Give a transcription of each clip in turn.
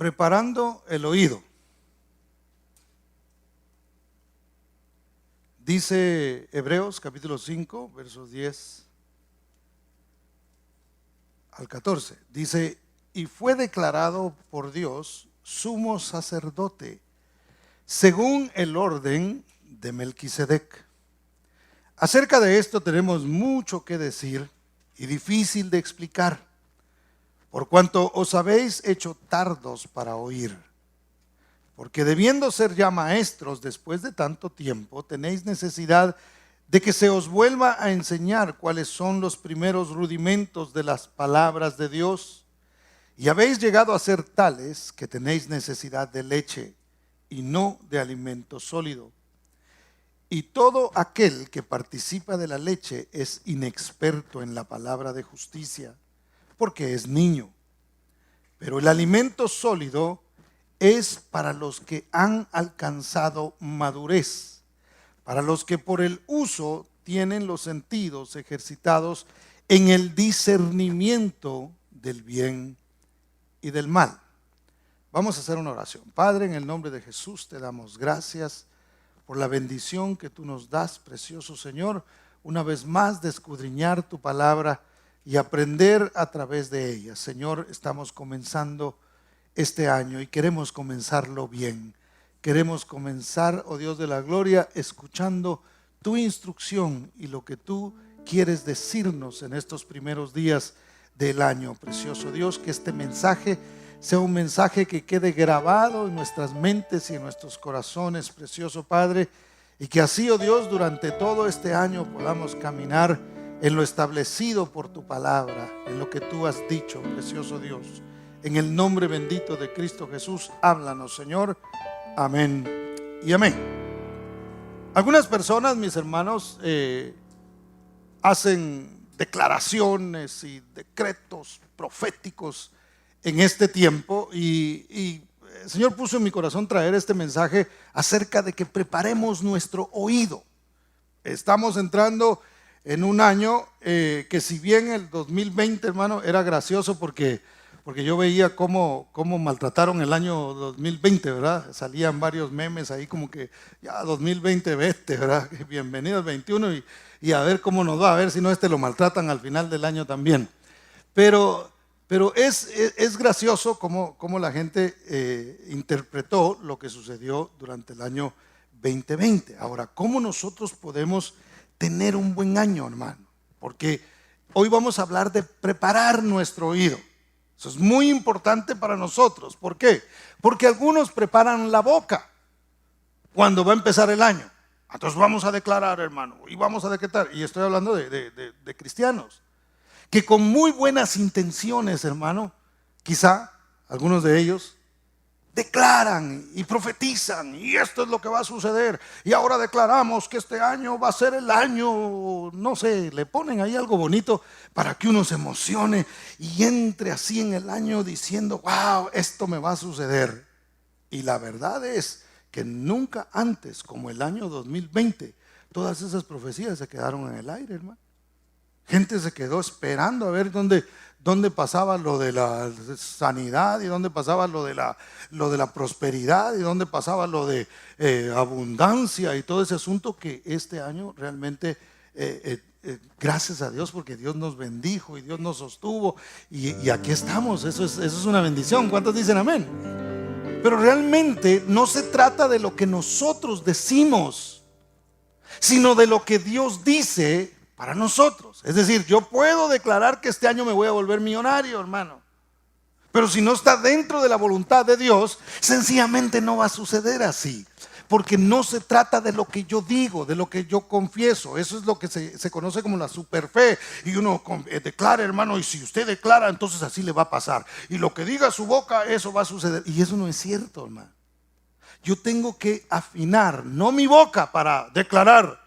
Preparando el oído. Dice Hebreos capítulo 5, versos 10 al 14. Dice, y fue declarado por Dios sumo sacerdote, según el orden de Melquisedec. Acerca de esto tenemos mucho que decir y difícil de explicar, por cuanto os habéis hecho tardos para oír. Porque debiendo ser ya maestros después de tanto tiempo, tenéis necesidad de que se os vuelva a enseñar cuáles son los primeros rudimentos de las palabras de Dios. Y habéis llegado a ser tales que tenéis necesidad de leche y no de alimento sólido. Y todo aquel que participa de la leche es inexperto en la palabra de justicia, porque es niño. Pero el alimento sólido es para los que han alcanzado madurez, para los que por el uso tienen los sentidos ejercitados en el discernimiento del bien y del mal. Vamos a hacer una oración. Padre, en el nombre de Jesús te damos gracias por la bendición que tú nos das, precioso Señor, una vez más de escudriñar tu palabra y aprender a través de ella. Señor, estamos comenzando este año y queremos comenzarlo bien. Queremos comenzar, oh Dios de la gloria, escuchando tu instrucción y lo que tú quieres decirnos en estos primeros días del año. Precioso Dios, que este mensaje sea un mensaje que quede grabado en nuestras mentes y en nuestros corazones, precioso Padre, y que así, oh Dios, durante todo este año podamos caminar en lo establecido por tu palabra, en lo que tú has dicho, precioso Dios. En el nombre bendito de Cristo Jesús, háblanos, Señor. Amén y amén. Algunas personas, mis hermanos, hacen declaraciones y decretos proféticos en este tiempo y el Señor puso en mi corazón traer este mensaje acerca de que preparemos nuestro oído. Estamos entrando en un año que, si bien el 2020, hermano, era gracioso porque yo veía cómo maltrataron el año 2020, ¿verdad? Salían varios memes ahí como que ya 2020 vete, ¿verdad? Bienvenido al 21 y a ver cómo nos va, a ver si no lo maltratan al final del año también. Pero es gracioso cómo la gente interpretó lo que sucedió durante el año 2020. Ahora, ¿cómo nosotros podemos tener un buen año, hermano? Porque hoy vamos a hablar de preparar nuestro oído. Eso es muy importante para nosotros. ¿Por qué? Porque algunos preparan la boca cuando va a empezar el año. Entonces vamos a declarar, hermano, y vamos a decretar. Y estoy hablando de cristianos que con muy buenas intenciones, hermano, quizá algunos de ellos declaran y profetizan, y esto es lo que va a suceder, y ahora declaramos que este año va a ser el año, no sé, le ponen ahí algo bonito para que uno se emocione y entre así en el año diciendo, wow, esto me va a suceder. Y la verdad es que nunca antes, como el año 2020, todas esas profecías se quedaron en el aire, hermano. Gente se quedó esperando a ver dónde pasaba lo de la sanidad y dónde pasaba lo de la prosperidad y dónde pasaba lo de abundancia y todo ese asunto que este año realmente, gracias a Dios, porque Dios nos bendijo y Dios nos sostuvo y aquí estamos. Eso es una bendición. ¿Cuántos dicen amén? Pero realmente no se trata de lo que nosotros decimos, sino de lo que Dios dice para nosotros. Es decir, yo puedo declarar que este año me voy a volver millonario, hermano, pero si no está dentro de la voluntad de Dios, sencillamente no va a suceder así, porque no se trata de lo que yo digo, de lo que yo confieso. Eso es lo que se conoce como la superfe, y uno declara, hermano, y si usted declara, entonces así le va a pasar, y lo que diga su boca, eso va a suceder. Y eso no es cierto, hermano. Yo tengo que afinar, no mi boca para declarar,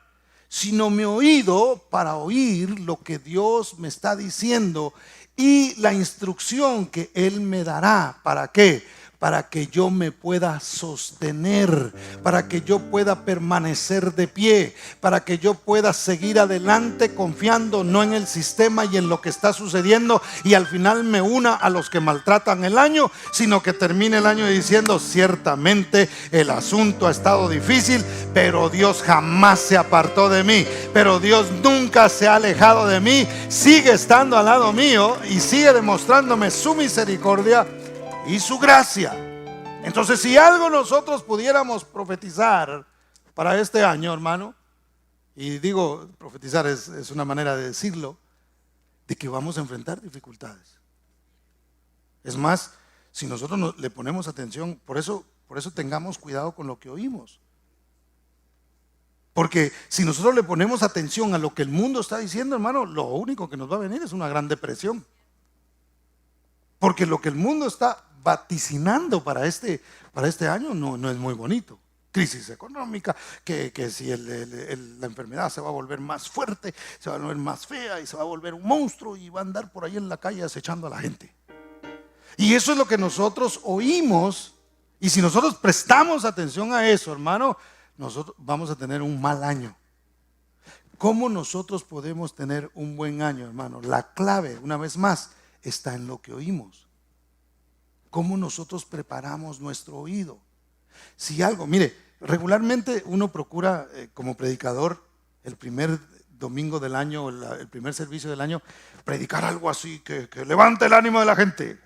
sino mi oído para oír lo que Dios me está diciendo y la instrucción que Él me dará. ¿Para qué? para que yo me pueda sostener, para que yo pueda permanecer de pie, para que yo pueda seguir adelante confiando no en el sistema y en lo que está sucediendo y al final me una a los que maltratan el año, sino que termine el año diciendo: ciertamente el asunto ha estado difícil, pero Dios jamás se apartó de mí, pero Dios nunca se ha alejado de mí, sigue estando al lado mío y sigue demostrándome su misericordia y su gracia. Entonces, si algo nosotros pudiéramos profetizar para este año, hermano, y digo profetizar es una manera de decirlo, de que vamos a enfrentar dificultades. Es más, si nosotros le ponemos atención, por eso tengamos cuidado con lo que oímos. Porque si nosotros le ponemos atención a lo que el mundo está diciendo, hermano, lo único que nos va a venir es una gran depresión. Porque lo que el mundo está vaticinando para este año no es muy bonito. Crisis económica, que si la enfermedad se va a volver más fuerte, se va a volver más fea y se va a volver un monstruo y va a andar por ahí en la calle acechando a la gente. Y eso es lo que nosotros oímos. Y si nosotros prestamos atención a eso, hermano, nosotros vamos a tener un mal año. ¿Cómo nosotros podemos tener un buen año, hermano? La clave, una vez más, está en lo que oímos. ¿Cómo nosotros preparamos nuestro oído? Si algo, mire, regularmente uno procura como predicador el primer domingo del año, el primer servicio del año, predicar algo así que levante el ánimo de la gente.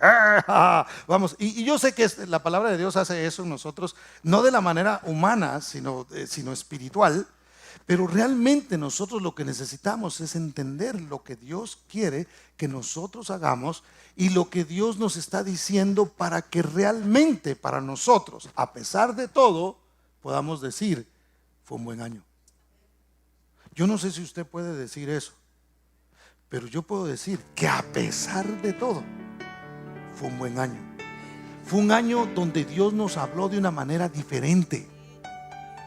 Vamos, y yo sé que la palabra de Dios hace eso en nosotros, no de la manera humana, sino espiritual. Pero realmente nosotros lo que necesitamos es entender lo que Dios quiere que nosotros hagamos y lo que Dios nos está diciendo para que realmente para nosotros, a pesar de todo, podamos decir: fue un buen año. Yo no sé si usted puede decir eso, pero yo puedo decir que a pesar de todo, fue un buen año. Fue un año donde Dios nos habló de una manera diferente,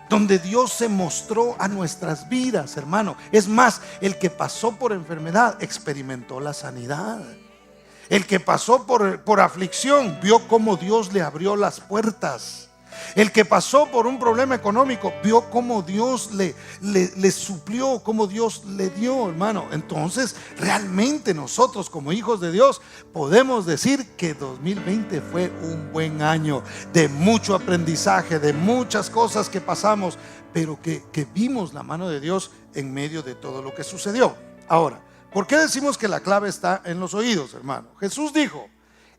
donde Dios se mostró a nuestras vidas, hermano. Es más, el que pasó por enfermedad experimentó la sanidad. El que pasó por aflicción vio cómo Dios le abrió las puertas. El que pasó por un problema económico vio cómo Dios le suplió, cómo Dios le dio, hermano. Entonces, realmente nosotros como hijos de Dios podemos decir que 2020 fue un buen año de mucho aprendizaje, de muchas cosas que pasamos, pero que vimos la mano de Dios en medio de todo lo que sucedió. Ahora, ¿por qué decimos que la clave está en los oídos, hermano? Jesús dijo: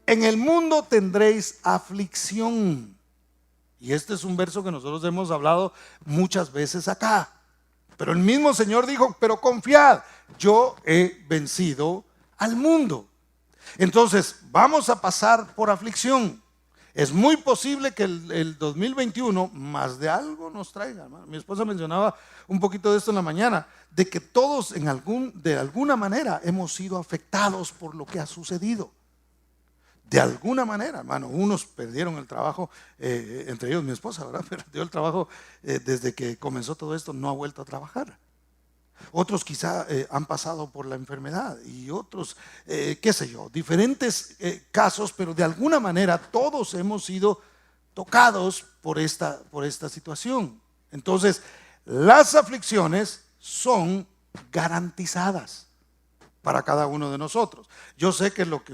en el mundo tendréis aflicción. Y este es un verso que nosotros hemos hablado muchas veces acá. Pero el mismo Señor dijo: pero confiad, yo he vencido al mundo. Entonces vamos a pasar por aflicción. Es muy posible que el 2021 más de algo nos traiga, hermano. Mi esposa mencionaba un poquito de esto en la mañana, de que todos de alguna manera hemos sido afectados por lo que ha sucedido. De alguna manera, hermano. Unos perdieron el trabajo, entre ellos mi esposa, ¿verdad? Perdió el trabajo desde que comenzó todo esto, no ha vuelto a trabajar. Otros quizá han pasado por la enfermedad y otros, qué sé yo, diferentes casos, pero de alguna manera todos hemos sido tocados por esta situación. Entonces, las aflicciones son garantizadas para cada uno de nosotros. Yo sé que lo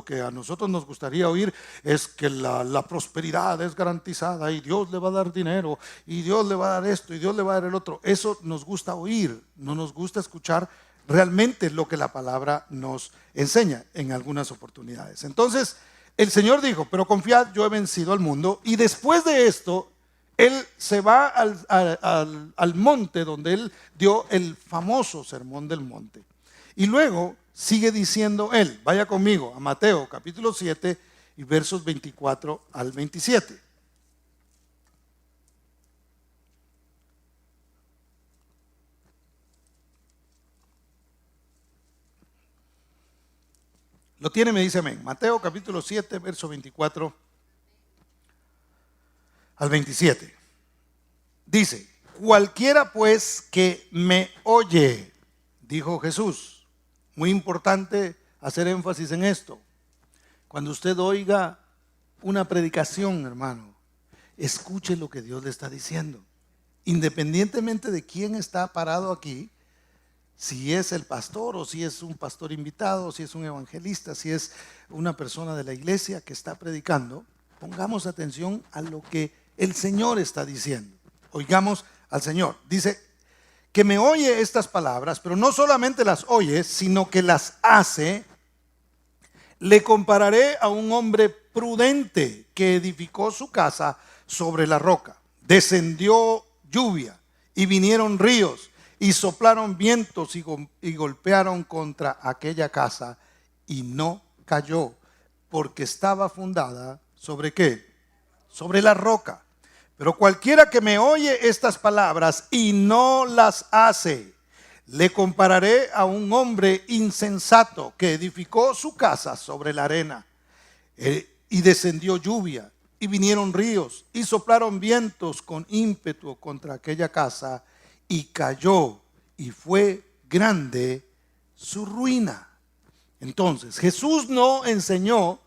que a nosotros nos gustaría oír es que la prosperidad es garantizada y Dios le va a dar dinero y Dios le va a dar esto y Dios le va a dar el otro. Eso nos gusta oír, no nos gusta escuchar realmente lo que la palabra nos enseña en algunas oportunidades. Entonces, el Señor dijo: pero confiad, yo he vencido al mundo. Y después de esto, Él se va al monte donde Él dio el famoso sermón del monte. Y luego sigue diciendo Él, vaya conmigo a Mateo capítulo 7 y versos 24 al 27. Lo tiene, me dice amén. Mateo capítulo 7, verso 24 al 27. Dice: cualquiera pues que me oye, dijo Jesús. Muy importante hacer énfasis en esto. Cuando usted oiga una predicación, hermano, escuche lo que Dios le está diciendo. Independientemente de quién está parado aquí, si es el pastor o si es un pastor invitado, si es un evangelista, si es una persona de la iglesia que está predicando, pongamos atención a lo que el Señor está diciendo. Oigamos al Señor. Dice que me oye estas palabras, pero no solamente las oye, sino que las hace. Le compararé a un hombre prudente que edificó su casa sobre la roca. Descendió lluvia y vinieron ríos y soplaron vientos y golpearon contra aquella casa y no cayó, porque estaba fundada ¿sobre qué? Sobre la roca. Pero cualquiera que me oye estas palabras y no las hace, le compararé a un hombre insensato que edificó su casa sobre la arena. Y descendió lluvia y vinieron ríos y soplaron vientos con ímpetu contra aquella casa y cayó y fue grande su ruina. Entonces Jesús no enseñó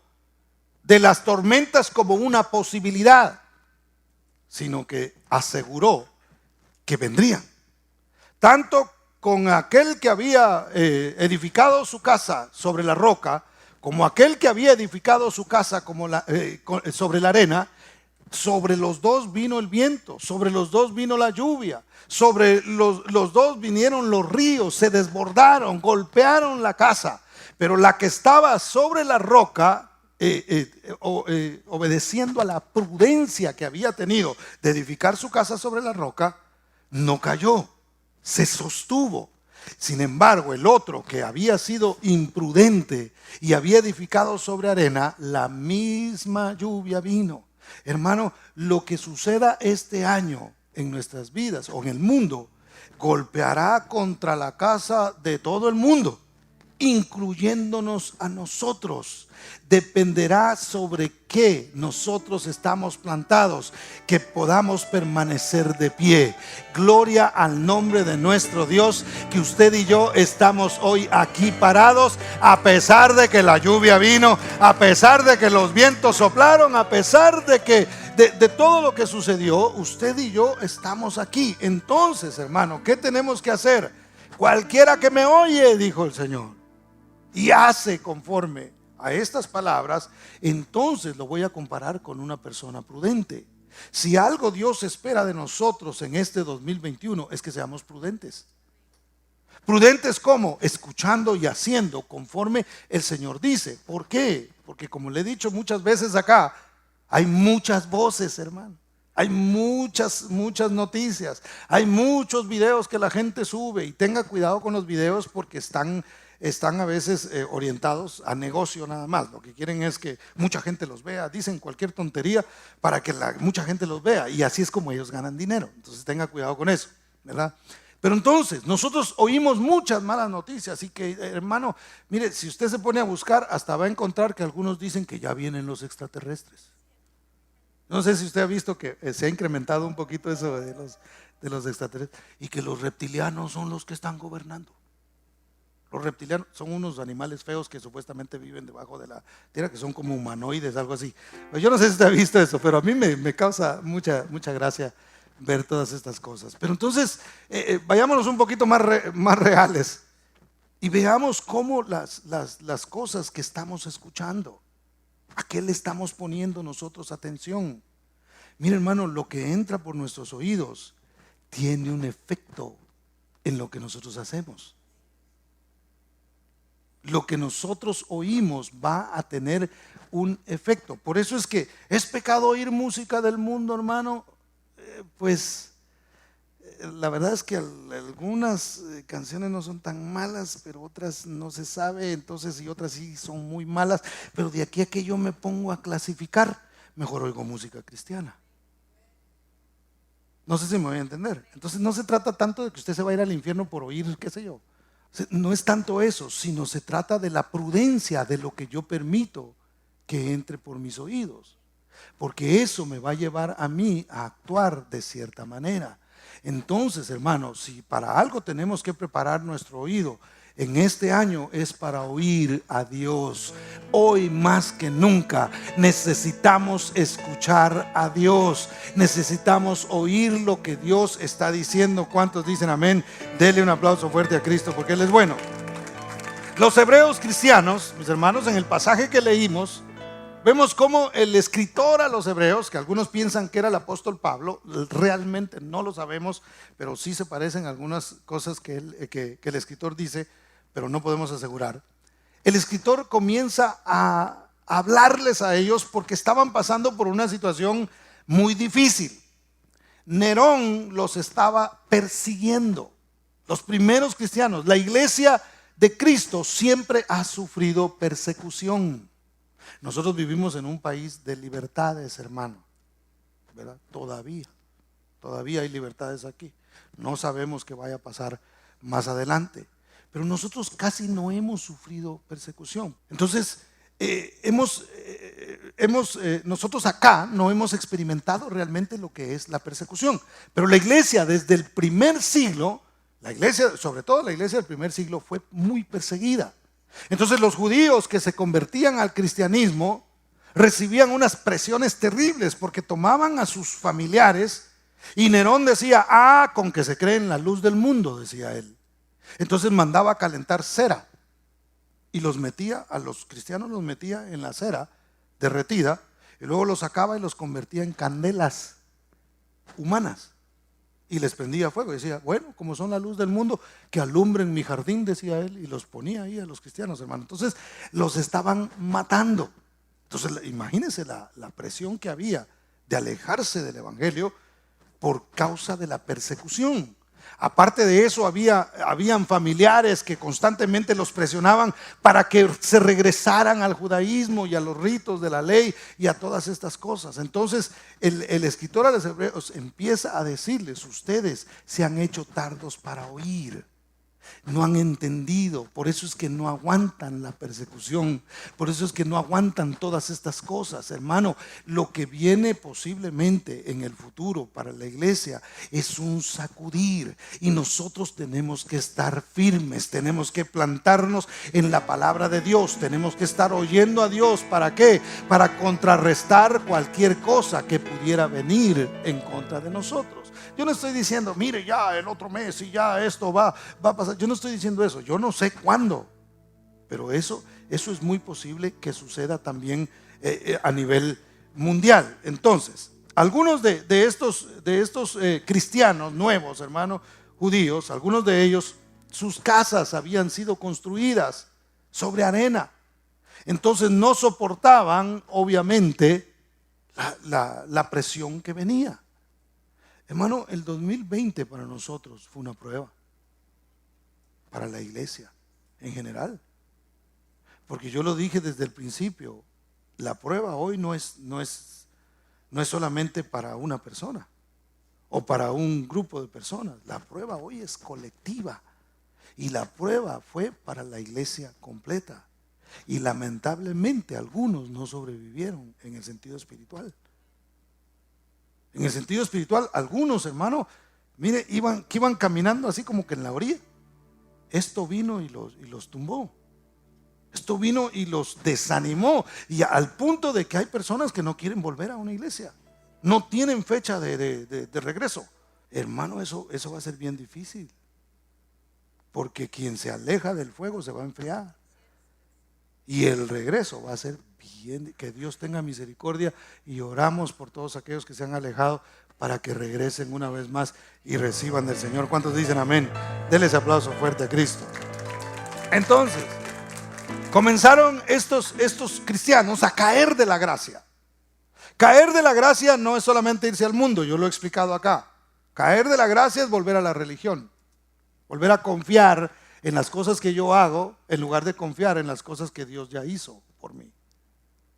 de las tormentas como una posibilidad, sino que aseguró que vendrían. Tanto con aquel que había edificado su casa sobre la roca, como aquel que había edificado su casa sobre la arena, sobre los dos vino el viento, sobre los dos vino la lluvia, sobre los dos vinieron los ríos, se desbordaron, golpearon la casa. Pero la que estaba sobre la roca, obedeciendo a la prudencia que había tenido de edificar su casa sobre la roca, no cayó, se sostuvo. Sin embargo, el otro que había sido imprudente y había edificado sobre arena, la misma lluvia vino. Hermano, lo que suceda este año en nuestras vidas o en el mundo golpeará contra la casa de todo el mundo, incluyéndonos a nosotros. Dependerá sobre qué nosotros estamos plantados, que podamos permanecer de pie. Gloria al nombre de nuestro Dios, que usted y yo estamos hoy aquí parados, a pesar de que la lluvia vino, a pesar de que los vientos soplaron, a pesar de que de todo lo que sucedió, usted y yo estamos aquí. Entonces, hermano, ¿qué tenemos que hacer? Cualquiera que me oye, dijo el Señor, y hace conforme a estas palabras, entonces lo voy a comparar con una persona prudente. Si algo Dios espera de nosotros en este 2021 es que seamos prudentes. ¿Prudentes cómo? Escuchando y haciendo conforme el Señor dice. ¿Por qué? Porque como le he dicho muchas veces acá, hay muchas voces, hermano. Hay muchas noticias. Hay muchos videos que la gente sube, y tenga cuidado con los videos porque están a veces orientados a negocio nada más. Lo que quieren es que mucha gente los vea, dicen cualquier tontería para que mucha gente los vea, y así es como ellos ganan dinero. Entonces tenga cuidado con eso, ¿verdad? Pero entonces nosotros oímos muchas malas noticias, así que hermano, mire, si usted se pone a buscar, hasta va a encontrar que algunos dicen que ya vienen los extraterrestres. No sé si usted ha visto que se ha incrementado un poquito eso de los extraterrestres, y que los reptilianos son los que están gobernando. Los reptilianos son unos animales feos que supuestamente viven debajo de la tierra, que son como humanoides, algo así. Pues yo no sé si usted ha visto eso, pero a mí me causa mucha gracia ver todas estas cosas. Pero entonces, vayámonos un poquito más reales y veamos cómo las cosas que estamos escuchando, ¿a qué le estamos poniendo nosotros atención? Mire, hermano, lo que entra por nuestros oídos tiene un efecto en lo que nosotros hacemos. Lo que nosotros oímos va a tener un efecto. Por eso es que es pecado oír música del mundo, hermano. Pues la verdad es que algunas canciones no son tan malas, pero otras no se sabe, entonces, y otras sí son muy malas. Pero de aquí a que yo me pongo a clasificar, mejor oigo música cristiana. No sé si me voy a entender. Entonces no se trata tanto de que usted se va a ir al infierno por oír, qué sé yo. No es tanto eso, sino se trata de la prudencia de lo que yo permito que entre por mis oídos, porque eso me va a llevar a mí a actuar de cierta manera. Entonces, hermanos, si para algo tenemos que preparar nuestro oído, en este año es para oír a Dios. Hoy más que nunca necesitamos escuchar a Dios. Necesitamos oír lo que Dios está diciendo. ¿Cuántos dicen amén? Dele un aplauso fuerte a Cristo porque Él es bueno. Los hebreos cristianos, mis hermanos, en el pasaje que leímos, vemos cómo el escritor a los hebreos, que algunos piensan que era el apóstol Pablo, realmente no lo sabemos, pero sí se parecen algunas cosas que el escritor dice, pero no podemos asegurar. El escritor comienza a hablarles a ellos porque estaban pasando por una situación muy difícil. Nerón los estaba persiguiendo. Los primeros cristianos, la iglesia de Cristo siempre ha sufrido persecución. Nosotros vivimos en un país de libertades, hermano, ¿verdad? Todavía hay libertades aquí. No sabemos qué vaya a pasar más adelante, pero nosotros casi no hemos sufrido persecución. Entonces, nosotros acá no hemos experimentado realmente lo que es la persecución. Pero la iglesia desde el primer siglo, la iglesia, sobre todo la iglesia del primer siglo, fue muy perseguida. Entonces los judíos que se convertían al cristianismo recibían unas presiones terribles porque tomaban a sus familiares y Nerón decía, con que se creen la luz del mundo, decía él. Entonces mandaba a calentar cera y los metía, a los cristianos los metía en la cera derretida y luego los sacaba y los convertía en candelas humanas y les prendía fuego y decía, bueno, como son la luz del mundo, que alumbren mi jardín, decía él, y los ponía ahí a los cristianos, hermano. Entonces los estaban matando. Entonces imagínense la presión que había de alejarse del evangelio por causa de la persecución. Aparte de eso, habían familiares que constantemente los presionaban para que se regresaran al judaísmo y a los ritos de la ley y a todas estas cosas. Entonces el escritor a los hebreos empieza a decirles, ustedes se han hecho tardos para oír. No han entendido, por eso es que no aguantan la persecución, por eso es que no aguantan todas estas cosas, hermano. Lo que viene posiblemente en el futuro para la iglesia es un sacudir y nosotros tenemos que estar firmes, tenemos que plantarnos en la palabra de Dios, tenemos que estar oyendo a Dios. ¿Para qué? Para contrarrestar cualquier cosa que pudiera venir en contra de nosotros. Yo no estoy diciendo, mire, ya el otro mes y ya esto va a pasar. Yo no estoy diciendo eso, yo no sé cuándo, pero eso es muy posible que suceda también a nivel mundial. Entonces, algunos de estos cristianos nuevos, hermanos judíos, algunos de ellos, sus casas habían sido construidas sobre arena. Entonces no soportaban, obviamente, la presión que venía. Hermano, el 2020 para nosotros fue una prueba, para la iglesia en general, porque yo lo dije desde el principio, la prueba hoy no es solamente para una persona o para un grupo de personas, la prueba hoy es colectiva y la prueba fue para la iglesia completa y lamentablemente algunos no sobrevivieron en el sentido espiritual. En el sentido espiritual, algunos, hermano, mire, iban caminando así como que en la orilla. Esto vino y los tumbó. Esto vino y los desanimó. Y al punto de que hay personas que no quieren volver a una iglesia. No tienen fecha de regreso. Hermano, eso va a ser bien difícil. Porque quien se aleja del fuego se va a enfriar. Y el regreso va a ser bien, que Dios tenga misericordia y oramos por todos aquellos que se han alejado para que regresen una vez más y reciban del Señor. ¿Cuántos dicen amén? Denle ese aplauso fuerte a Cristo. Entonces, comenzaron estos cristianos a caer de la gracia. Caer de la gracia no es solamente irse al mundo, yo lo he explicado acá. Caer de la gracia es volver a la religión, volver a confiar en las cosas que yo hago en lugar de confiar en las cosas que Dios ya hizo por mí.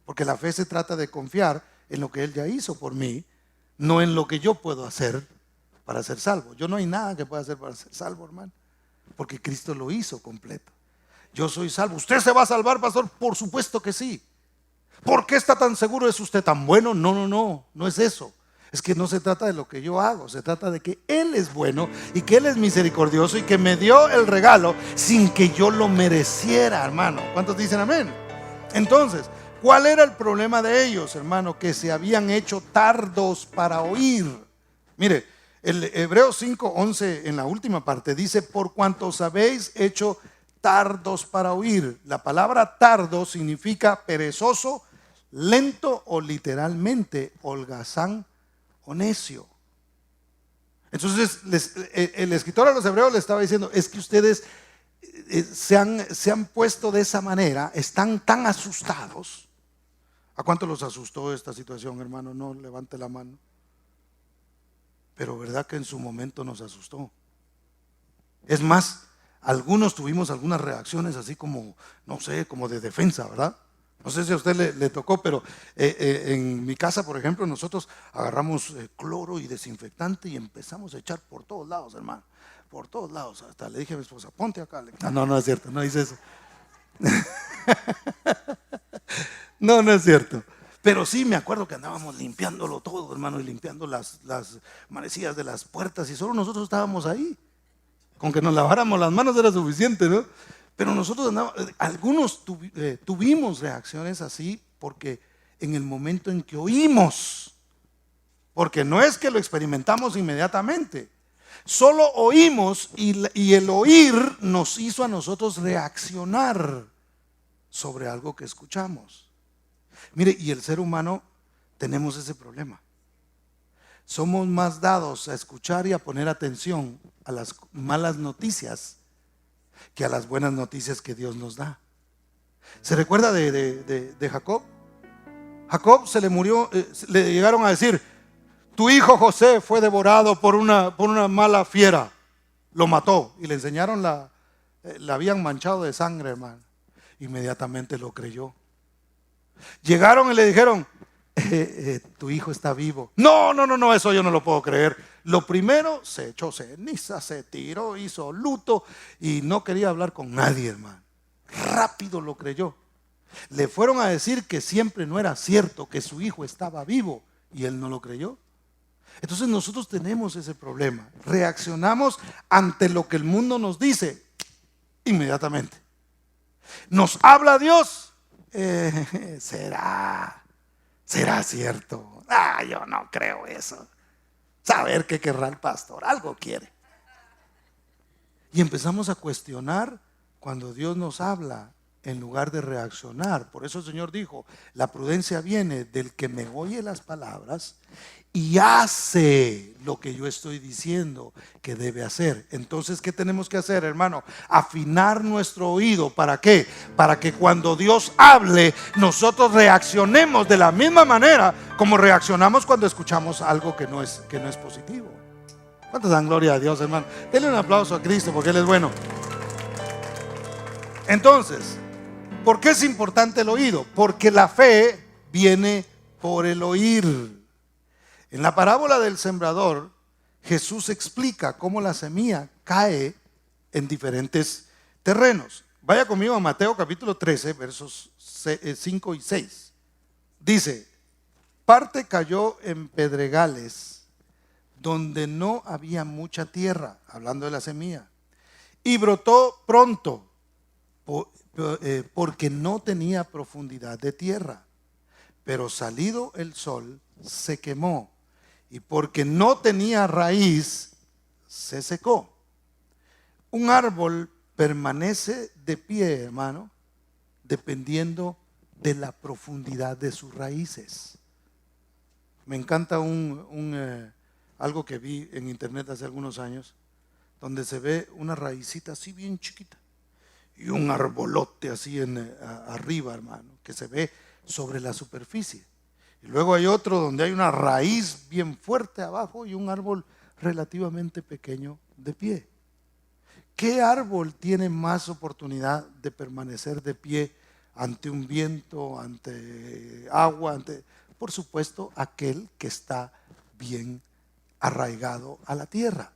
Porque la fe se trata de confiar en lo que Él ya hizo por mí, no en lo que yo puedo hacer para ser salvo. Yo no hay nada que pueda hacer para ser salvo, hermano, porque Cristo lo hizo completo. Yo soy salvo. ¿Usted se va a salvar, pastor? Por supuesto que sí. ¿Por qué está tan seguro? ¿Es usted tan bueno? No es eso. Es que no se trata de lo que yo hago, se trata de que Él es bueno y que Él es misericordioso y que me dio el regalo sin que yo lo mereciera, hermano. ¿Cuántos dicen amén? Entonces, ¿cuál era el problema de ellos, hermano? Que se habían hecho tardos para oír. Mire, el Hebreos 5:11 en la última parte dice: por cuanto os habéis hecho tardos para oír. La palabra tardo significa perezoso, lento o literalmente holgazán o necio. Entonces el escritor a los hebreos le estaba diciendo: es que ustedes se han puesto de esa manera, están tan asustados. ¿A cuánto los asustó esta situación, hermano? No levante la mano. Pero verdad que en su momento nos asustó. Es más, algunos tuvimos algunas reacciones así como, no sé, como de defensa, ¿verdad? No sé si a usted le tocó, pero en mi casa, por ejemplo, nosotros agarramos cloro y desinfectante y empezamos a echar por todos lados, hermano. Por todos lados. Hasta le dije a mi esposa: ponte acá. No es cierto, no hice eso. No es cierto. Pero sí me acuerdo que andábamos limpiándolo todo, hermano, y limpiando las manecillas de las puertas, y solo nosotros estábamos ahí. Con que nos laváramos las manos era suficiente, ¿no? Pero nosotros algunos tuvimos reacciones así porque en el momento en que oímos, porque no es que lo experimentamos inmediatamente, solo oímos y el oír nos hizo a nosotros reaccionar sobre algo que escuchamos. Mire, y el ser humano tenemos ese problema. Somos más dados a escuchar y a poner atención a las malas noticias que a las buenas noticias que Dios nos da. ¿Se recuerda de Jacob? Jacob se le murió, le llegaron a decir: tu hijo José fue devorado por una mala fiera, lo mató, y le enseñaron la habían manchado de sangre, hermano. Inmediatamente lo creyó. Llegaron y le dijeron: tu hijo está vivo. No, eso yo no lo puedo creer. Lo primero, se echó ceniza, se tiró, hizo luto y no quería hablar con nadie, hermano. Rápido lo creyó. Le fueron a decir que siempre no era cierto, que su hijo estaba vivo, y él no lo creyó. Entonces nosotros tenemos ese problema. Reaccionamos ante lo que el mundo nos dice inmediatamente. Nos habla Dios. ¿Será cierto? Yo no creo eso. Saber qué querrá el pastor, algo quiere. Y empezamos a cuestionar cuando Dios nos habla en lugar de reaccionar. Por eso el Señor dijo: la prudencia viene del que me oye las palabras y hace lo que yo estoy diciendo que debe hacer. Entonces, ¿qué tenemos que hacer, hermano? Afinar nuestro oído. ¿Para qué? Para que cuando Dios hable, nosotros reaccionemos de la misma manera como reaccionamos cuando escuchamos algo que no es positivo. ¿Cuántos dan gloria a Dios, hermano? Denle un aplauso a Cristo porque Él es bueno. Entonces, ¿por qué es importante el oído? Porque la fe viene por el oír. En la parábola del sembrador, Jesús explica cómo la semilla cae en diferentes terrenos. Vaya conmigo a Mateo capítulo 13, versos 5 y 6. Dice: parte cayó en pedregales donde no había mucha tierra, hablando de la semilla, y brotó pronto porque no tenía profundidad de tierra. Pero salido el sol se quemó, y porque no tenía raíz se secó. Un árbol permanece de pie, hermano, dependiendo de la profundidad de sus raíces. Me encanta algo que vi en internet hace algunos años, donde se ve una raicita así bien chiquita y un arbolote así arriba, hermano, que se ve sobre la superficie. Y luego hay otro donde hay una raíz bien fuerte abajo y un árbol relativamente pequeño de pie. ¿Qué árbol tiene más oportunidad de permanecer de pie ante un viento, ante agua? Por supuesto, aquel que está bien arraigado a la tierra.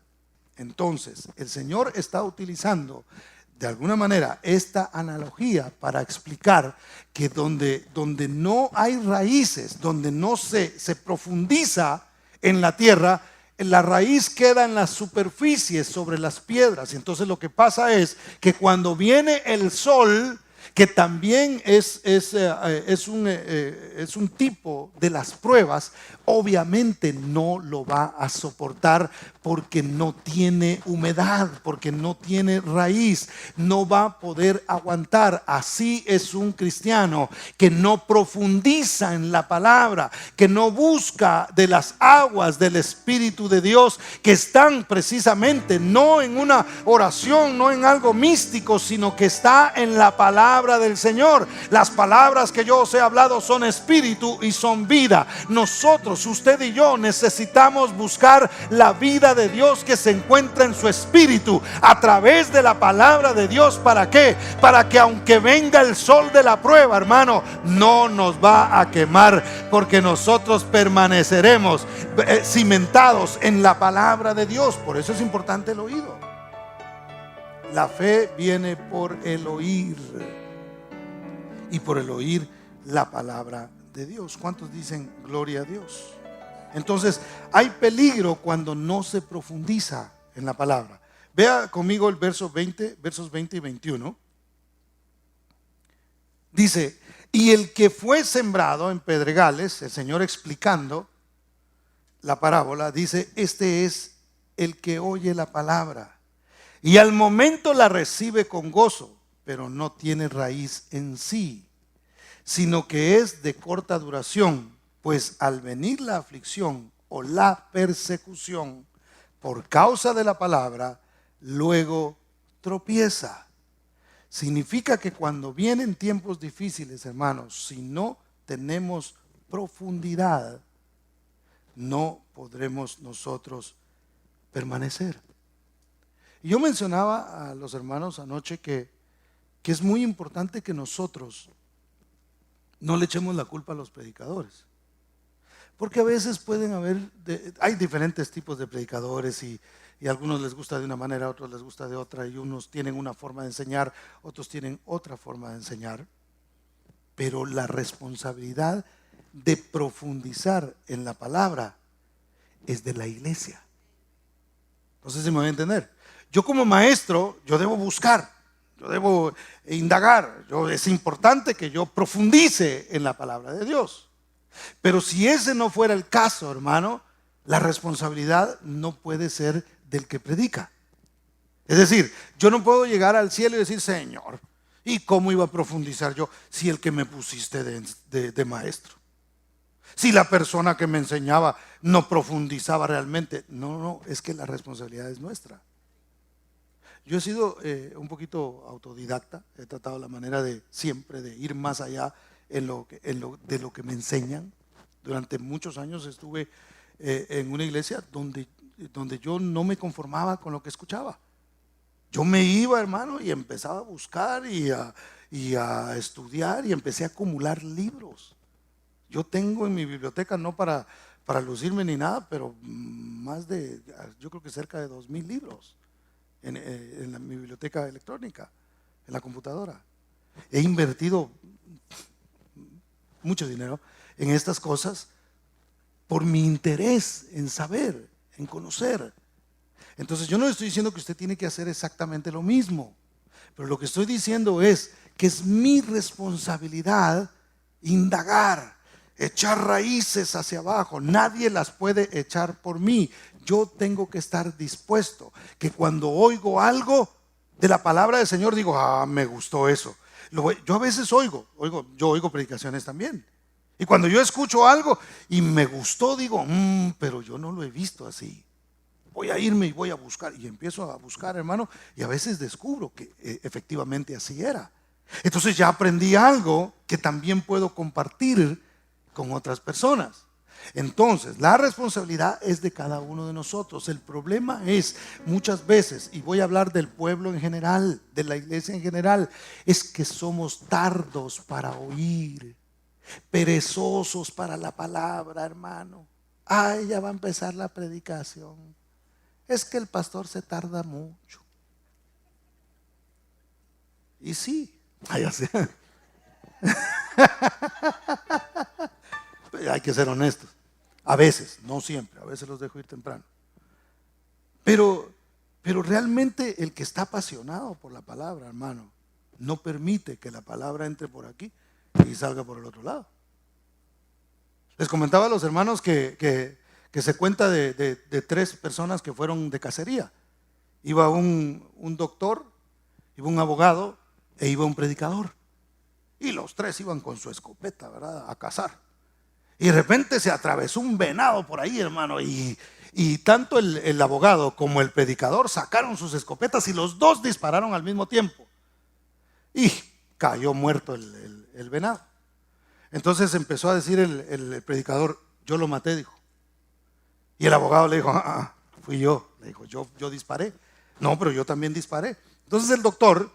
Entonces, el Señor está utilizando de alguna manera esta analogía para explicar que donde no hay raíces, donde no se profundiza, en la tierra, la raíz queda en la superficie sobre las piedras. Y entonces lo que pasa es que cuando viene el sol, que también es un tipo de las pruebas, obviamente no lo va a soportar porque no tiene humedad, porque no tiene raíz, no va a poder aguantar. Así es un cristiano que no profundiza en la palabra, que no busca de las aguas del Espíritu de Dios, que están precisamente no en una oración, no en algo místico, sino que está en la palabra del Señor. Las palabras que yo os he hablado son espíritu y son vida. Nosotros, usted y yo, necesitamos buscar la vida de Dios que se encuentra en su espíritu a través de la palabra de Dios. ¿Para qué? Para que aunque venga el sol de la prueba, hermano, no nos va a quemar, porque nosotros permaneceremos cimentados en la palabra de Dios. Por eso es importante el oído. La fe viene por el oír, y por el oír la palabra de Dios. ¿Cuántos dicen gloria a Dios? Entonces hay peligro cuando no se profundiza en la palabra. Vea conmigo el versos 20 y 21. Dice: y el que fue sembrado en pedregales, el Señor explicando la parábola, dice: este es el que oye la palabra y al momento la recibe con gozo, pero no tiene raíz en sí, sino que es de corta duración, pues al venir la aflicción o la persecución por causa de la palabra, luego tropieza. Significa que cuando vienen tiempos difíciles, hermanos, si no tenemos profundidad, no podremos nosotros permanecer. Y yo mencionaba a los hermanos anoche que es muy importante que nosotros no le echemos la culpa a los predicadores, porque a veces pueden haber, hay diferentes tipos de predicadores, y a algunos les gusta de una manera, a otros les gusta de otra, y unos tienen una forma de enseñar, otros tienen otra forma de enseñar. Pero la responsabilidad de profundizar en la palabra es de la iglesia. No sé si me voy a entender. Yo como maestro, yo debo buscar, yo debo indagar, es importante que yo profundice en la palabra de Dios. Pero si ese no fuera el caso, hermano, la responsabilidad no puede ser del que predica. Es decir, yo no puedo llegar al cielo y decir: Señor, ¿y cómo iba a profundizar yo si el que me pusiste de maestro? Si la persona que me enseñaba no profundizaba realmente. No, es que la responsabilidad es nuestra. Yo he sido un poquito autodidacta, he tratado la manera de siempre de ir más allá de lo que me enseñan. Durante muchos años estuve en una iglesia donde yo no me conformaba con lo que escuchaba. Yo me iba, hermano, y empezaba a buscar y a estudiar, y empecé a acumular libros. Yo tengo en mi biblioteca, no para lucirme ni nada, pero yo creo que cerca de 2,000 libros en mi biblioteca electrónica, en la computadora. He invertido mucho dinero en estas cosas por mi interés en saber, en conocer. Entonces yo no estoy diciendo que usted tiene que hacer exactamente lo mismo, pero lo que estoy diciendo es que es mi responsabilidad indagar, echar raíces hacia abajo. Nadie las puede echar por mí. Yo tengo que estar dispuesto, que cuando oigo algo de la palabra del Señor digo: me gustó eso. Yo a veces oigo predicaciones también, y cuando yo escucho algo y me gustó, digo: pero yo no lo he visto así. Voy a irme y voy a buscar, y empiezo a buscar, hermano, y a veces descubro que efectivamente así era. Entonces ya aprendí algo que también puedo compartir con otras personas. Entonces la responsabilidad es de cada uno de nosotros. El problema es muchas veces, y voy a hablar del pueblo en general, de la iglesia en general, es que somos tardos para oír, perezosos para la palabra, hermano. Ya va a empezar la predicación. Es que el pastor se tarda mucho. Y sí, hay que ser honestos. A veces, no siempre, a veces los dejo ir temprano. Pero realmente el que está apasionado por la palabra, hermano, no permite que la palabra entre por aquí y salga por el otro lado. Les comentaba a los hermanos que se cuenta de 3 personas que fueron de cacería. Iba un doctor, iba un abogado e iba un predicador. Y los 3 iban con su escopeta, ¿verdad?, a cazar. Y de repente se atravesó un venado por ahí, hermano, y tanto el abogado como el predicador sacaron sus escopetas y los 2 dispararon al mismo tiempo. Y cayó muerto el venado. Entonces empezó a decir el predicador: yo lo maté, dijo. Y el abogado le dijo: fui yo. Le dijo: yo disparé. No, pero yo también disparé. Entonces el doctor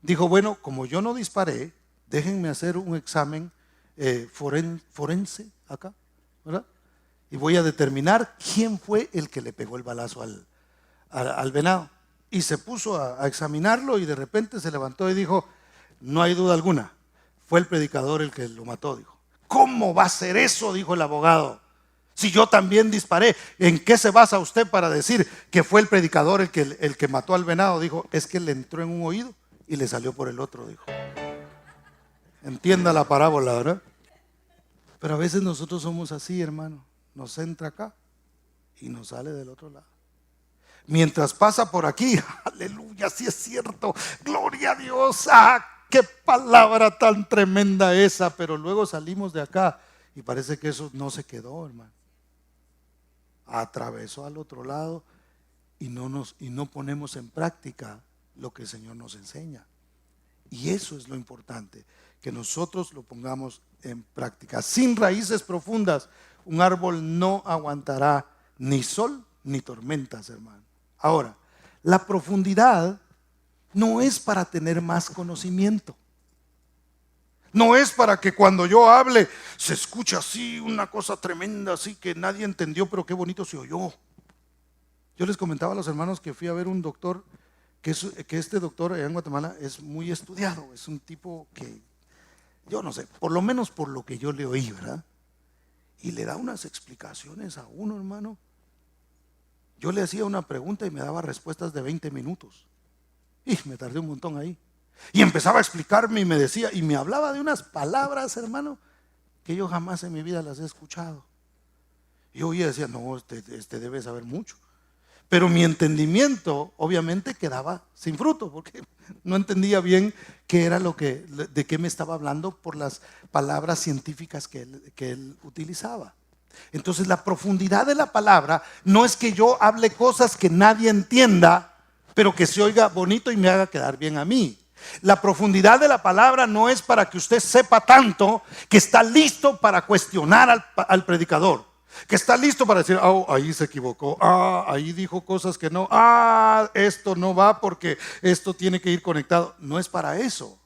dijo: bueno, como yo no disparé, déjenme hacer un examen forense acá, ¿verdad? Y voy a determinar quién fue el que le pegó el balazo al venado. Y se puso a examinarlo y de repente se levantó y dijo: no hay duda alguna, fue el predicador el que lo mató, dijo. ¿Cómo va a ser eso?, dijo el abogado. Si yo también disparé. ¿En qué se basa usted para decir que fue el predicador el que mató al venado? Dijo: es que le entró en un oído y le salió por el otro, dijo. Entienda la parábola, ¿verdad? Pero a veces nosotros somos así, hermano. Nos entra acá y nos sale del otro lado. Mientras pasa por aquí, aleluya, sí es cierto, gloria a Dios, qué palabra tan tremenda esa. Pero luego salimos de acá y parece que eso no se quedó, hermano. Atravesó al otro lado y no ponemos en práctica lo que el Señor nos enseña. Y eso es lo importante, que nosotros lo pongamos en práctica. Sin raíces profundas, un árbol no aguantará ni sol ni tormentas, hermano. Ahora, la profundidad no es para tener más conocimiento. No es para que cuando yo hable se escuche así una cosa tremenda, así que nadie entendió, pero qué bonito se oyó. Yo les comentaba a los hermanos que fui a ver un doctor, que este doctor allá en Guatemala es muy estudiado. Es un tipo que, yo no sé, por lo menos por lo que yo le oí, ¿verdad? Y le da unas explicaciones a uno, hermano. Yo le hacía una pregunta y me daba respuestas de 20 minutos. Y me tardé un montón ahí. Y empezaba a explicarme y me decía, y me hablaba de unas palabras, hermano, que yo jamás en mi vida las he escuchado. Y yo oía y decía: no, este debe saber mucho. Pero mi entendimiento obviamente quedaba sin fruto, porque no entendía bien qué era de qué me estaba hablando por las palabras científicas que él utilizaba. Entonces la profundidad de la palabra no es que yo hable cosas que nadie entienda, pero que se oiga bonito y me haga quedar bien a mí. La profundidad de la palabra no es para que usted sepa tanto que está listo para cuestionar al predicador, que está listo para decir: ahí se equivocó, ahí dijo cosas que no, esto no va porque esto tiene que ir conectado. No es para eso.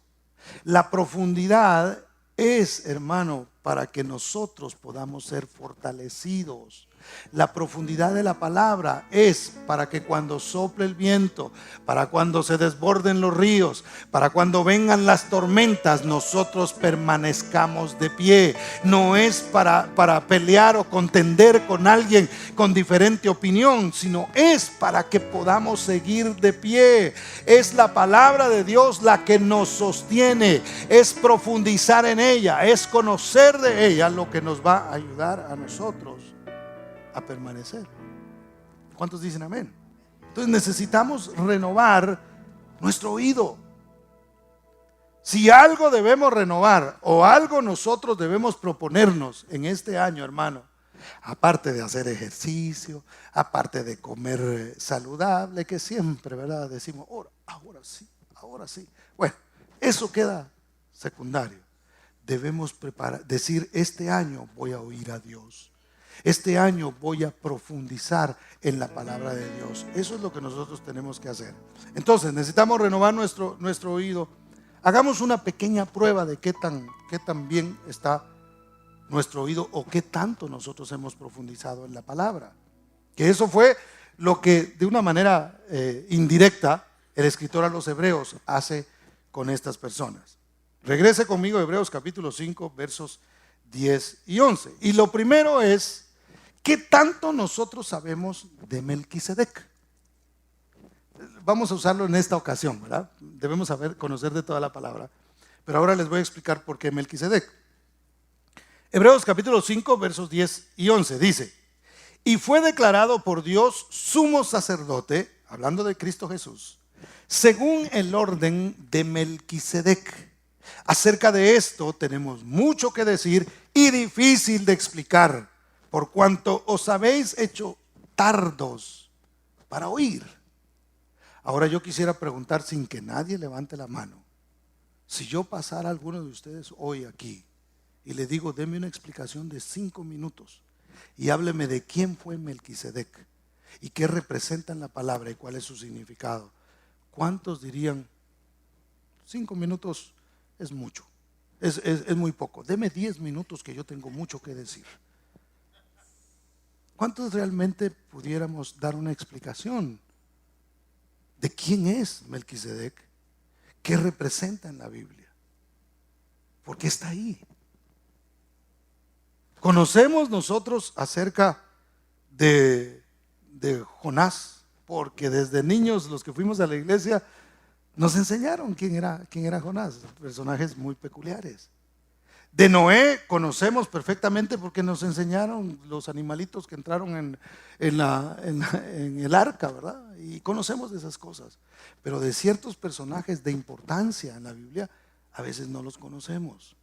La profundidad es, hermano, para que nosotros podamos ser fortalecidos. La profundidad de la palabra es para que cuando sople el viento, para cuando se desborden los ríos, para cuando vengan las tormentas, nosotros permanezcamos de pie. No es para pelear o contender con alguien con diferente opinión, sino es para que podamos seguir de pie. Es la palabra de Dios la que nos sostiene. Es profundizar en ella, es conocer de ella lo que nos va a ayudar a nosotros a permanecer. ¿Cuántos dicen amén? Entonces necesitamos renovar nuestro oído. Si algo debemos renovar o algo nosotros debemos proponernos en este año, hermano, aparte de hacer ejercicio, aparte de comer saludable, que siempre, ¿verdad?, decimos: ahora sí. Bueno, eso queda secundario. Debemos decir: este año voy a oír a Dios. Este año voy a profundizar en la palabra de Dios. Eso es lo que nosotros tenemos que hacer. Entonces necesitamos renovar nuestro oído. Hagamos una pequeña prueba de qué tan bien está nuestro oído o qué tanto nosotros hemos profundizado en la palabra. Que eso fue lo que de una manera indirecta el escritor a los Hebreos hace con estas personas. Regrese conmigo a Hebreos capítulo 5 versos 10 y 11. Y lo primero es ¿Qué tanto nosotros sabemos de Melquisedec? Vamos a usarlo en esta ocasión, ¿verdad? Debemos conocer de toda la palabra. Pero ahora les voy a explicar por qué Melquisedec. Hebreos capítulo 5, versos 10 y 11 dice: y fue declarado por Dios sumo sacerdote, hablando de Cristo Jesús, según el orden de Melquisedec. Acerca de esto tenemos mucho que decir y difícil de explicar, por cuanto os habéis hecho tardos para oír. Ahora yo quisiera preguntar, sin que nadie levante la mano, si yo pasara a alguno de ustedes hoy aquí y le digo, deme una explicación de 5 minutos y hábleme de quién fue Melquisedec y qué representa en la palabra y cuál es su significado, ¿cuántos dirían 5 minutos es mucho? Es muy poco. Deme 10 minutos que yo tengo mucho que decir. ¿Cuántos realmente pudiéramos dar una explicación de quién es Melquisedec? ¿Qué representa en la Biblia? ¿Por qué está ahí? Conocemos nosotros acerca de Jonás, porque desde niños los que fuimos a la iglesia nos enseñaron quién era Jonás, personajes muy peculiares. De Noé conocemos perfectamente porque nos enseñaron los animalitos que entraron en el arca, ¿verdad? Y conocemos de esas cosas. Pero de ciertos personajes de importancia en la Biblia, a veces no los conocemos.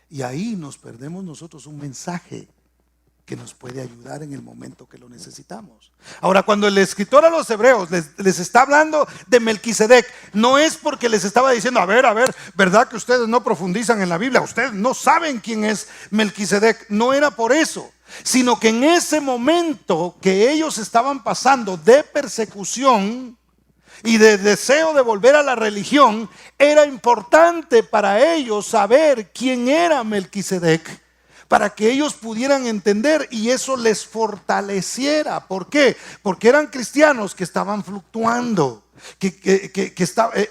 Y ahí nos perdemos nosotros un mensaje que nos puede ayudar en el momento que lo necesitamos. Ahora, cuando el escritor a los hebreos les está hablando de Melquisedec, no es porque les estaba diciendo, a ver, ¿verdad que ustedes no profundizan en la Biblia? Ustedes no saben quién es Melquisedec. No era por eso, sino que en ese momento que ellos estaban pasando de persecución y de deseo de volver a la religión, era importante para ellos saber quién era Melquisedec, para que ellos pudieran entender y eso les fortaleciera. ¿Por qué? Porque eran cristianos que estaban fluctuando,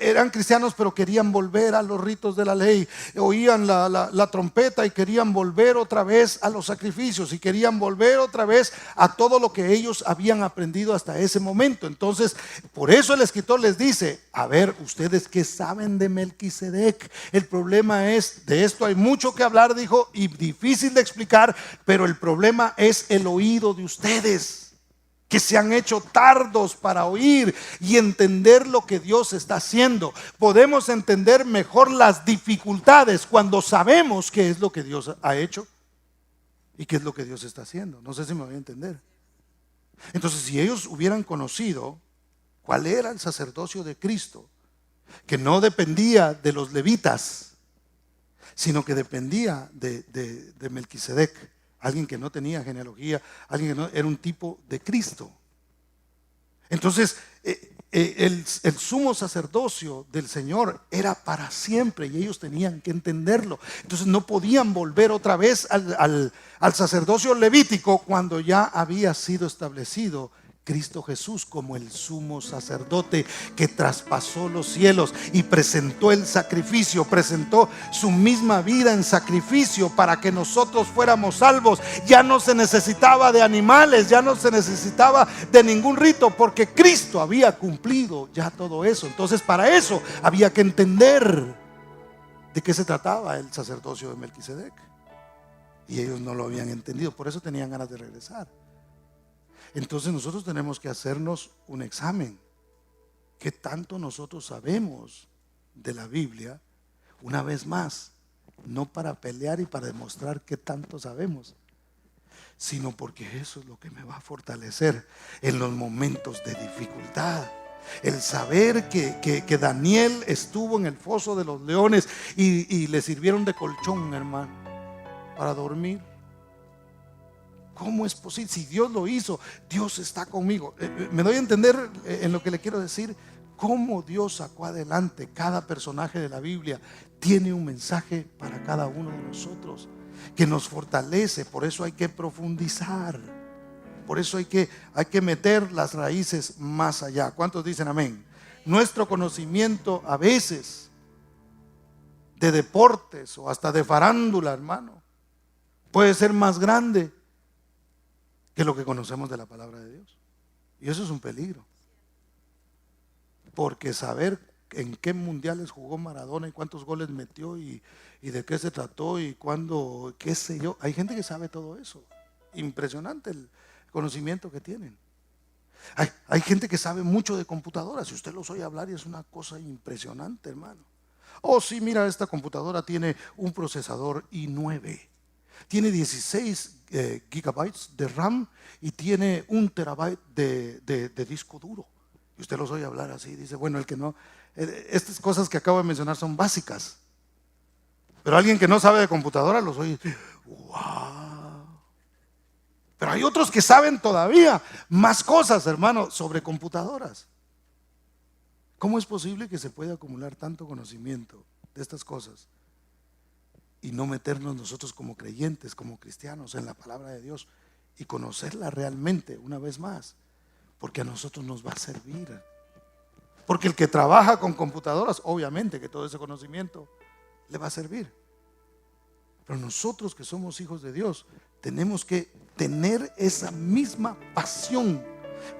eran cristianos pero querían volver a los ritos de la ley, oían la trompeta y querían volver otra vez a los sacrificios y querían volver otra vez a todo lo que ellos habían aprendido hasta ese momento. Entonces, por eso el escritor les dice, a ver, ustedes qué saben de Melquisedec. El problema es, de esto hay mucho que hablar, dijo, y difícil de explicar, pero el problema es el oído de ustedes, que se han hecho tardos para oír y entender lo que Dios está haciendo. Podemos entender mejor las dificultades cuando sabemos qué es lo que Dios ha hecho y qué es lo que Dios está haciendo. No sé si me voy a entender. Entonces, si ellos hubieran conocido cuál era el sacerdocio de Cristo, que no dependía de los levitas, sino que dependía de Melquisedec, alguien que no tenía genealogía, alguien que no era un tipo de Cristo. Entonces, el sumo sacerdocio del Señor era para siempre y ellos tenían que entenderlo. Entonces no podían volver otra vez al sacerdocio levítico cuando ya había sido establecido Cristo Jesús como el sumo sacerdote que traspasó los cielos y presentó el sacrificio, presentó su misma vida en sacrificio para que nosotros fuéramos salvos. Ya no se necesitaba de animales, ya no se necesitaba de ningún rito, porque Cristo había cumplido ya todo eso. Entonces, para eso había que entender de qué se trataba el sacerdocio de Melquisedec, y ellos no lo habían entendido, por eso tenían ganas de regresar. Entonces nosotros tenemos que hacernos un examen. ¿Qué tanto nosotros sabemos de la Biblia? Una vez más, no para pelear y para demostrar qué tanto sabemos, sino porque eso es lo que me va a fortalecer en los momentos de dificultad. El saber que Daniel estuvo en el foso de los leones y le sirvieron de colchón, hermano, para dormir. ¿Cómo es posible? Si Dios lo hizo, Dios está conmigo. Me doy a entender en lo que le quiero decir. Cómo Dios sacó adelante cada personaje de la Biblia. Tiene un mensaje para cada uno de nosotros que nos fortalece. Por eso hay que profundizar. Por eso hay que meter las raíces más allá. ¿Cuántos dicen amén? Nuestro conocimiento a veces de deportes o hasta de farándula, hermano, puede ser más grande que lo que conocemos de la palabra de Dios. Y eso es un peligro. Porque saber en qué mundiales jugó Maradona y cuántos goles metió y de qué se trató y cuándo, qué sé yo. Hay gente que sabe todo eso. Impresionante el conocimiento que tienen. Hay gente que sabe mucho de computadoras. Si usted los oye hablar, y es una cosa impresionante, hermano. Oh, sí, mira, esta computadora tiene un procesador i9. Tiene 16 gigabytes de RAM y tiene 1 terabyte de disco duro. Y usted los oye hablar así, dice, bueno, el que no, estas cosas que acabo de mencionar son básicas. Pero alguien que no sabe de computadora los oye, wow. Pero hay otros que saben todavía más cosas, hermano, sobre computadoras. ¿Cómo es posible que se pueda acumular tanto conocimiento de estas cosas y no meternos nosotros como creyentes, como cristianos en la palabra de Dios y conocerla realmente una vez más? Porque a nosotros nos va a servir. Porque el que trabaja con computadoras, obviamente que todo ese conocimiento le va a servir. Pero nosotros que somos hijos de Dios, tenemos que tener esa misma pasión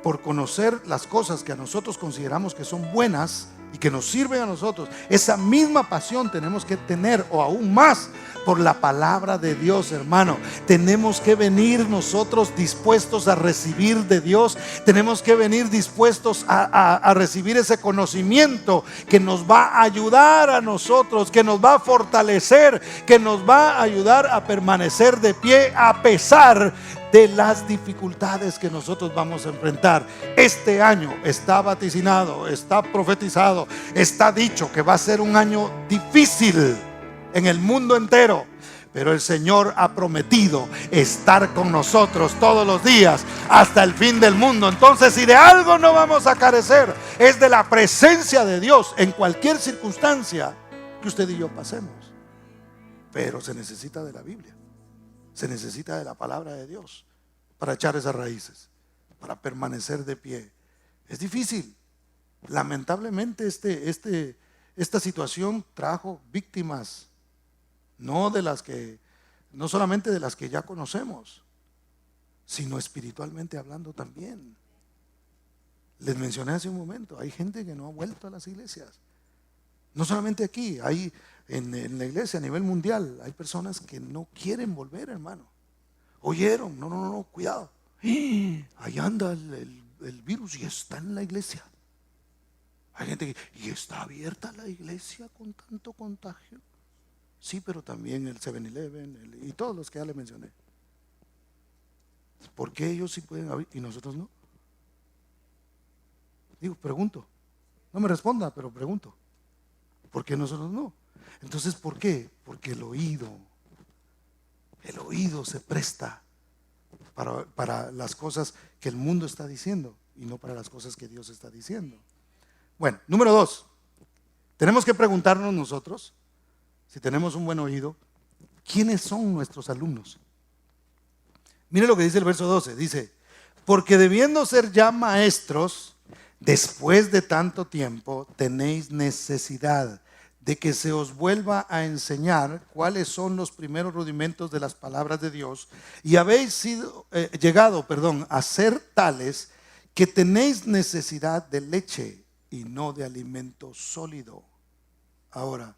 por conocer las cosas que a nosotros consideramos que son buenas y que nos sirven a nosotros. Esa misma pasión tenemos que tener, o aún más, por la palabra de Dios, hermano. Tenemos que venir nosotros dispuestos a recibir de Dios. Tenemos que venir dispuestos a recibir ese conocimiento que nos va a ayudar a nosotros, que nos va a fortalecer, que nos va a ayudar a permanecer de pie a pesar de las dificultades que nosotros vamos a enfrentar. Este año está vaticinado, está profetizado, está dicho que va a ser un año difícil en el mundo entero, pero el Señor ha prometido estar con nosotros todos los días hasta el fin del mundo. Entonces, si de algo no vamos a carecer, es de la presencia de Dios en cualquier circunstancia que usted y yo pasemos. Pero se necesita de la Biblia, se necesita de la palabra de Dios para echar esas raíces, para permanecer de pie. Es difícil. Lamentablemente esta situación trajo víctimas, no solamente de las que ya conocemos, sino espiritualmente hablando también. Les mencioné hace un momento, hay gente que no ha vuelto a las iglesias. No solamente aquí, hay en la iglesia a nivel mundial, hay personas que no quieren volver, hermano. Oyeron, no, cuidado. Ahí anda el virus y está en la iglesia. Hay gente que, ¿y está abierta la iglesia con tanto contagio? Sí, pero también el 7-Eleven y todos los que ya le mencioné. ¿Por qué ellos sí pueden abrir y nosotros no? Digo, pregunto. No me responda, pero pregunto. ¿Por qué nosotros no? Entonces, ¿por qué? Porque el oído se presta para las cosas que el mundo está diciendo y no para las cosas que Dios está diciendo. Bueno, número 2, tenemos que preguntarnos nosotros, si tenemos un buen oído, ¿quiénes son nuestros alumnos? Mire lo que dice el verso 12, dice, porque debiendo ser ya maestros, después de tanto tiempo, tenéis necesidad de que se os vuelva a enseñar cuáles son los primeros rudimentos de las palabras de Dios, y habéis llegado a ser tales que tenéis necesidad de leche y no de alimento sólido. Ahora,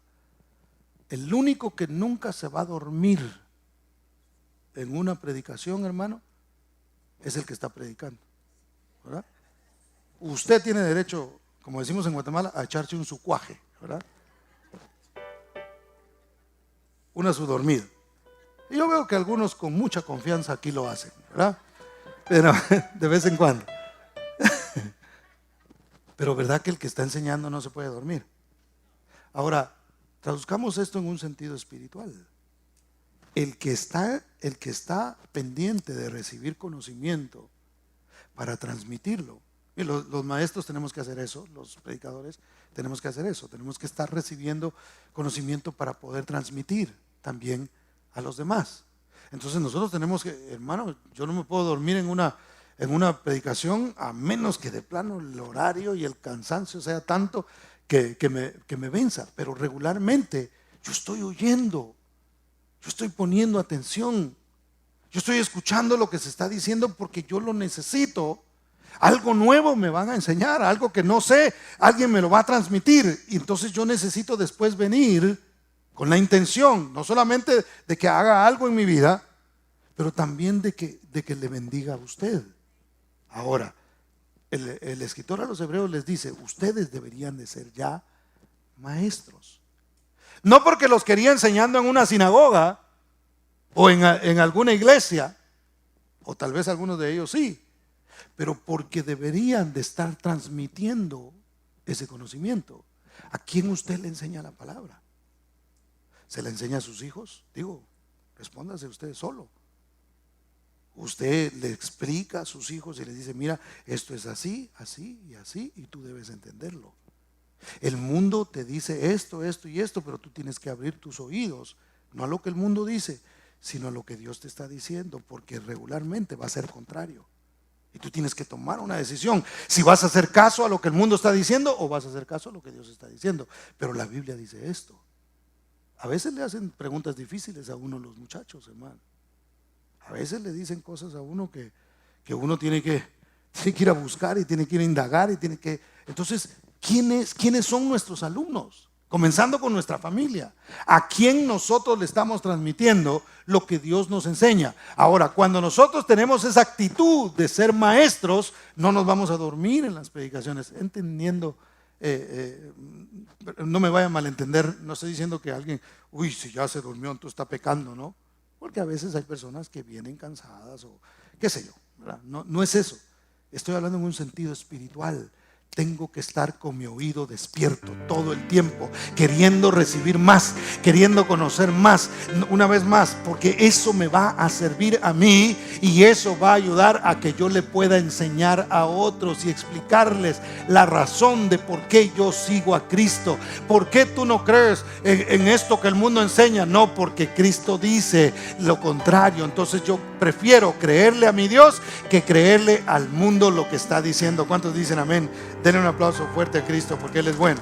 el único que nunca se va a dormir en una predicación, hermano, es el que está predicando, ¿verdad? Usted tiene derecho, como decimos en Guatemala, a echarse un sucuaje, ¿verdad? Una su dormida. Y yo veo que algunos con mucha confianza aquí lo hacen, ¿verdad? Pero de vez en cuando. Pero ¿verdad que el que está enseñando no se puede dormir? Ahora, traduzcamos esto en un sentido espiritual. El que está pendiente de recibir conocimiento para transmitirlo. Y los maestros tenemos que hacer eso, los predicadores tenemos que hacer eso, tenemos que estar recibiendo conocimiento para poder transmitir también a los demás. Entonces nosotros tenemos que, hermano, yo no me puedo dormir en una predicación a menos que de plano el horario y el cansancio sea tanto que me venza, pero regularmente yo estoy oyendo, yo estoy poniendo atención, Yo estoy escuchando lo que se está diciendo porque yo lo necesito. Algo nuevo me van a enseñar, algo que no sé, alguien me lo va a transmitir. Y entonces yo necesito después venir con la intención, no solamente de que haga algo en mi vida, pero también de que le bendiga a usted. Ahora, el escritor a los hebreos les dice, ustedes deberían de ser ya maestros. No porque los quería enseñando en una sinagoga o en alguna iglesia, o tal vez algunos de ellos sí, pero porque deberían de estar transmitiendo ese conocimiento. ¿A quién usted le enseña la palabra? ¿Se la enseña a sus hijos? Digo, respóndase usted solo. Usted le explica a sus hijos y les dice, mira, esto es así, así y así, y tú debes entenderlo. El mundo te dice esto, esto y esto, pero tú tienes que abrir tus oídos, no a lo que el mundo dice, sino a lo que Dios te está diciendo, porque regularmente va a ser contrario. Y tú tienes que tomar una decisión, si vas a hacer caso a lo que el mundo está diciendo o vas a hacer caso a lo que Dios está diciendo. Pero la Biblia dice esto. A veces le hacen preguntas difíciles a uno los muchachos, hermano. A veces le dicen cosas a uno que uno tiene que ir a buscar y tiene que ir a indagar y tiene que... Entonces, ¿quiénes son nuestros alumnos? Comenzando con nuestra familia. ¿A quién nosotros le estamos transmitiendo lo que Dios nos enseña? Ahora, cuando nosotros tenemos esa actitud de ser maestros, no nos vamos a dormir en las predicaciones, entendiendo... no me vaya a malentender, no estoy diciendo que alguien, uy, si ya se durmió, entonces está pecando, ¿no? Porque a veces hay personas que vienen cansadas o qué sé yo, ¿verdad? No es eso. Estoy hablando en un sentido espiritual. Tengo que estar con mi oído despierto todo el tiempo, queriendo recibir más, queriendo conocer más, una vez más, porque eso me va a servir a mí y eso va a ayudar a que yo le pueda enseñar a otros y explicarles la razón de por qué yo sigo a Cristo. ¿Por qué tú no crees en esto que el mundo enseña? No, porque Cristo dice lo contrario. Entonces yo prefiero creerle a mi Dios que creerle al mundo lo que está diciendo. ¿Cuántos dicen amén? Denle un aplauso fuerte a Cristo porque Él es bueno.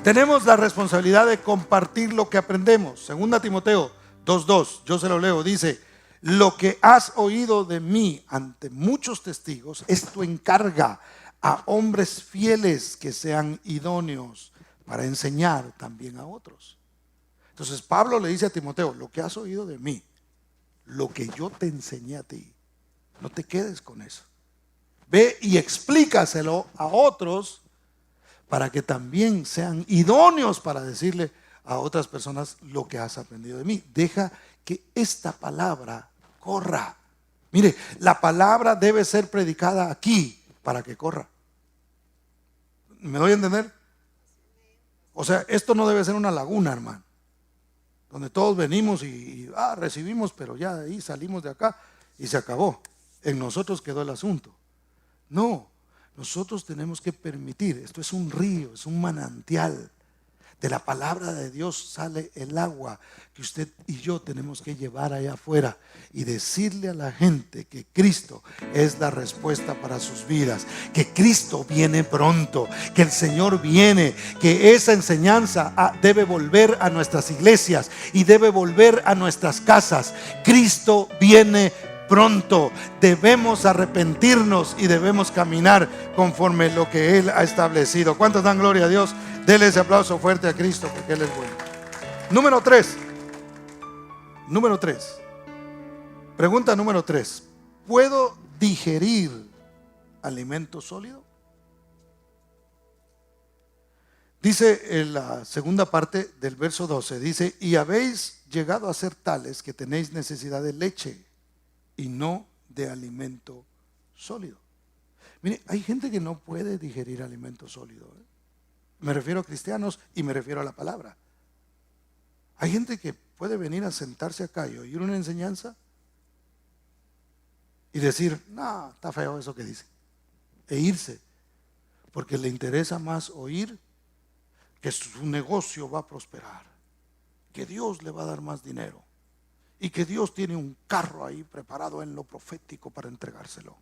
Tenemos la responsabilidad de compartir lo que aprendemos. Segunda Timoteo 2:2, yo se lo leo, dice: lo que has oído de mí ante muchos testigos, esto encarga a hombres fieles que sean idóneos para enseñar también a otros. Entonces Pablo le dice a Timoteo: lo que has oído de mí, lo que yo te enseñé a ti, no te quedes con eso. Ve y explícaselo a otros para que también sean idóneos para decirle a otras personas lo que has aprendido de mí. Deja que esta palabra corra. Mire, la palabra debe ser predicada aquí para que corra. ¿Me doy a entender? O sea, esto no debe ser una laguna, hermano, donde todos venimos y recibimos, pero ya de ahí salimos de acá y se acabó. En nosotros quedó el asunto. No, nosotros tenemos que permitir, esto es un río, es un manantial. De la palabra de Dios sale el agua que usted y yo tenemos que llevar allá afuera y decirle a la gente que Cristo es la respuesta para sus vidas, que Cristo viene pronto, que el Señor viene, que esa enseñanza debe volver a nuestras iglesias y debe volver a nuestras casas. Cristo viene pronto, debemos arrepentirnos y debemos caminar conforme lo que Él ha establecido. ¿Cuántos dan gloria a Dios? Dele ese aplauso fuerte a Cristo porque Él es bueno. Número 3. Pregunta número 3. ¿Puedo digerir alimento sólido? Dice en la segunda parte del verso 12, dice: y habéis llegado a ser tales que tenéis necesidad de leche y no de alimento sólido. Mire, hay gente que no puede digerir alimento sólido. Me refiero a cristianos y me refiero a la palabra. Hay gente que puede venir a sentarse acá y oír una enseñanza y decir: no, está feo eso que dice, e irse, porque le interesa más oír que su negocio va a prosperar, que Dios le va a dar más dinero y que Dios tiene un carro ahí preparado en lo profético para entregárselo.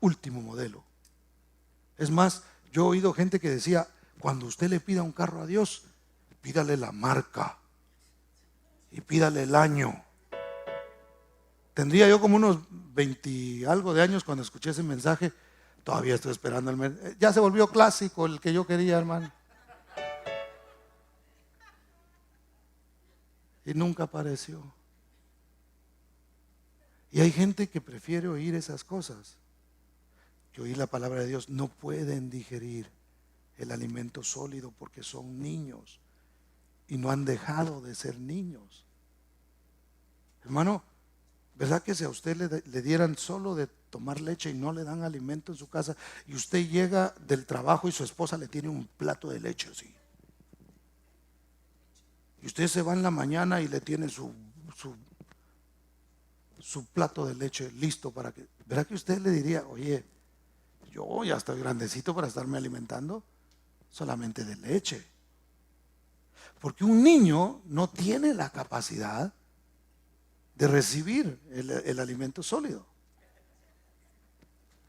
Último modelo. Es más, yo he oído gente que decía: cuando usted le pida un carro a Dios, pídale la marca y pídale el año Tendría yo como unos 20 y algo de años cuando escuché ese mensaje. Todavía estoy esperando el mensaje. Ya se volvió clásico el que yo quería, hermano. Y nunca apareció. Y hay gente que prefiere oír esas cosas que oír la palabra de Dios. No pueden digerir el alimento sólido porque son niños y no han dejado de ser niños. Hermano, ¿verdad que si a usted le dieran solo de tomar leche y no le dan alimento en su casa, y usted llega del trabajo y su esposa le tiene un plato de leche así, y usted se va en la mañana y le tiene su plato de leche listo para que, ¿verdad que usted le diría, oye, yo ya estoy grandecito para estarme alimentando solamente de leche? Porque un niño no tiene la capacidad de recibir el alimento sólido,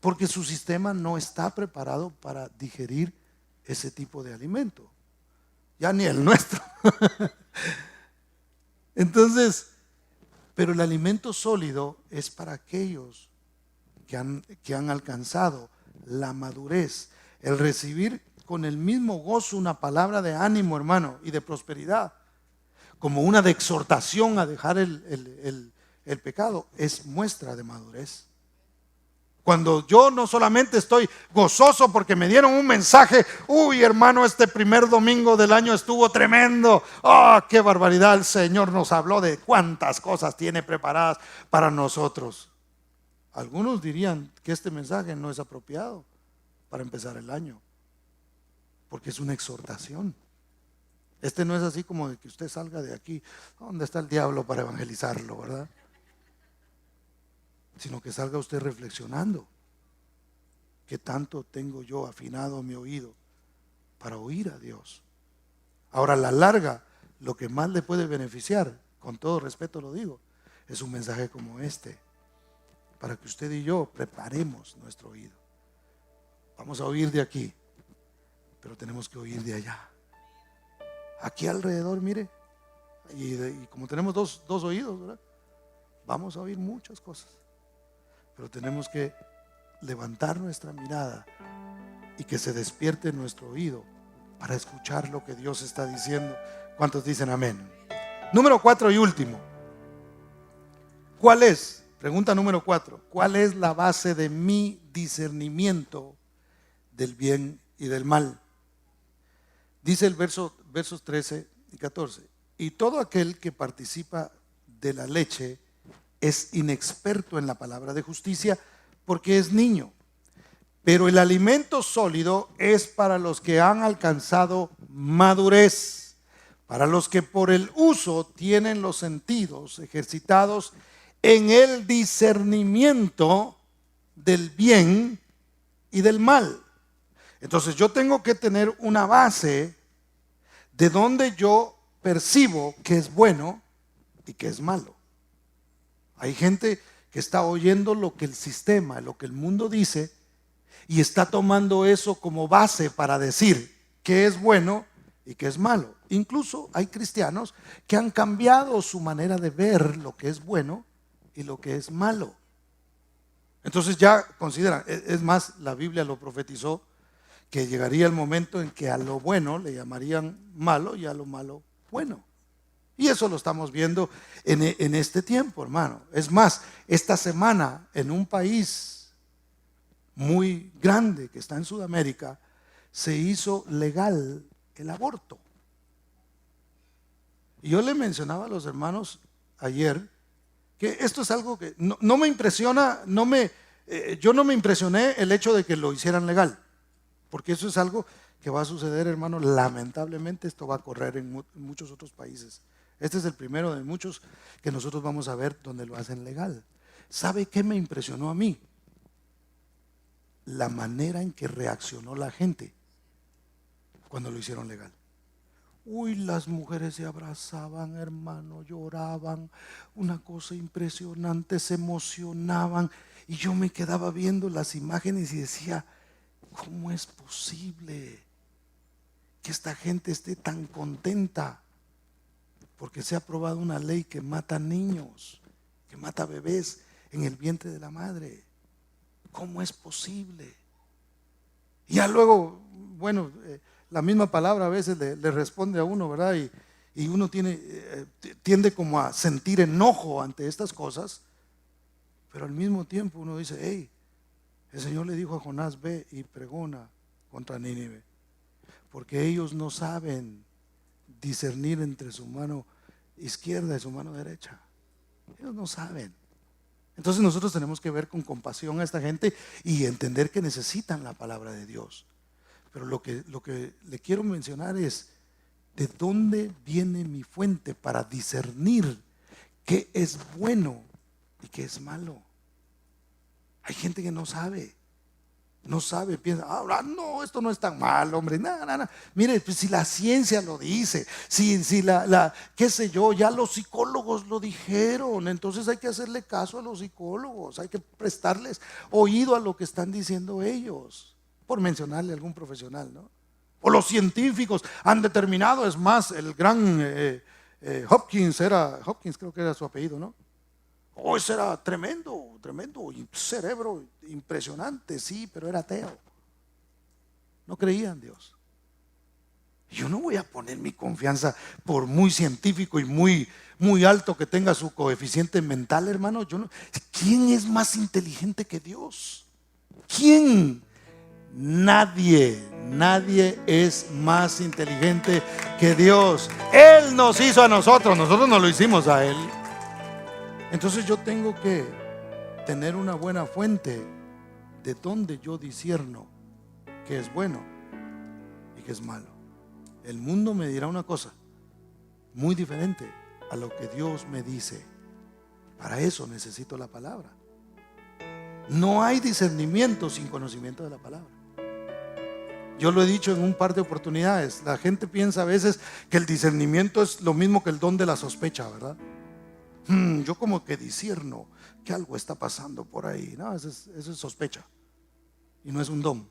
porque su sistema no está preparado para digerir ese tipo de alimento, ya ni el nuestro. Entonces, pero el alimento sólido es para aquellos que han alcanzado la madurez, el recibir con el mismo gozo una palabra de ánimo, hermano, y de prosperidad, como una de exhortación a dejar el pecado, es muestra de madurez. Cuando yo no solamente estoy gozoso porque me dieron un mensaje, uy hermano, este primer domingo del año estuvo tremendo, oh qué barbaridad, el Señor nos habló de cuántas cosas tiene preparadas para nosotros. Algunos dirían que este mensaje no es apropiado para empezar el año, porque es una exhortación. Este no es así como de que usted salga de aquí, ¿dónde está el diablo para evangelizarlo, verdad? Sino que salga usted reflexionando, ¿qué tanto tengo yo afinado mi oído para oír a Dios? Ahora, a la larga, lo que más le puede beneficiar, con todo respeto lo digo, es un mensaje como este, para que usted y yo preparemos nuestro oído. Vamos a oír de aquí, pero tenemos que oír de allá. Aquí alrededor, mire, y como tenemos dos oídos, ¿verdad? Vamos a oír muchas cosas, pero tenemos que levantar nuestra mirada y que se despierte nuestro oído para escuchar lo que Dios está diciendo. ¿Cuántos dicen amén? Número 4 y último. ¿Cuál es? Pregunta número 4. ¿Cuál es la base de mi discernimiento del bien y del mal? Dice el versos 13 y 14. Y todo aquel que participa de la leche es inexperto en la palabra de justicia porque es niño. Pero el alimento sólido es para los que han alcanzado madurez, para los que por el uso tienen los sentidos ejercitados en el discernimiento del bien y del mal. Entonces yo tengo que tener una base de donde yo percibo que es bueno y que es malo. Hay gente que está oyendo lo que el sistema, lo que el mundo dice, y está tomando eso como base para decir qué es bueno y qué es malo. Incluso hay cristianos que han cambiado su manera de ver lo que es bueno y lo que es malo. Entonces ya consideran, es más, la Biblia lo profetizó, que llegaría el momento en que a lo bueno le llamarían malo y a lo malo bueno. Y eso lo estamos viendo en este tiempo, hermano. Es más, esta semana en un país muy grande que está en Sudamérica, se hizo legal el aborto. Y yo le mencionaba a los hermanos ayer que esto es algo que no me impresiona, yo no me impresioné el hecho de que lo hicieran legal, porque eso es algo que va a suceder, hermano. Lamentablemente esto va a correr en muchos otros países. Este es el primero de muchos que nosotros vamos a ver donde lo hacen legal. ¿Sabe qué me impresionó a mí? La manera en que reaccionó la gente cuando lo hicieron legal. Uy, las mujeres se abrazaban, hermano, lloraban, una cosa impresionante, se emocionaban, y yo me quedaba viendo las imágenes y decía, ¿cómo es posible que esta gente esté tan contenta? Porque se ha aprobado una ley que mata niños que mata bebés en el vientre de la madre. ¿Cómo es posible? Y ya luego, bueno, la misma palabra a veces le responde a uno, ¿verdad? Y uno tiende como a sentir enojo ante estas cosas, pero al mismo tiempo uno dice, hey, el Señor le dijo a Jonás, ve y pregona contra Nínive, porque ellos no saben discernir entre su mano izquierda y su mano derecha. Ellos no saben. Entonces nosotros tenemos que ver con compasión a esta gente y entender que necesitan la palabra de Dios. Pero lo que le quiero mencionar es, ¿de dónde viene mi fuente para discernir qué es bueno y qué es malo? Hay gente que no sabe, piensa, no, esto no es tan mal, hombre, nada. Mire, pues si la ciencia lo dice, si qué sé yo, ya los psicólogos lo dijeron, entonces hay que hacerle caso a los psicólogos, hay que prestarles oído a lo que están diciendo ellos, por mencionarle a algún profesional, ¿no? O los científicos han determinado, es más, el gran Hopkins creo que era su apellido, ¿no? Ese era tremendo, y cerebro impresionante, sí, pero era ateo. No creía en Dios. Yo no voy a poner mi confianza por muy científico y muy alto que tenga su coeficiente mental, hermano. ¿Quién es más inteligente que Dios? ¿Quién? Nadie es más inteligente que Dios. Él nos hizo a nosotros no lo hicimos a Él. Entonces yo tengo que tener una buena fuente de donde yo discierno qué es bueno y qué es malo. El mundo me dirá una cosa muy diferente a lo que Dios me dice. Para eso necesito la palabra. No hay discernimiento sin conocimiento de la palabra. Yo lo he dicho en un par de oportunidades. La gente piensa a veces que el discernimiento es lo mismo que el don de la sospecha, ¿verdad? Yo como que discierno que algo está pasando por ahí. No, eso es sospecha y no es un don.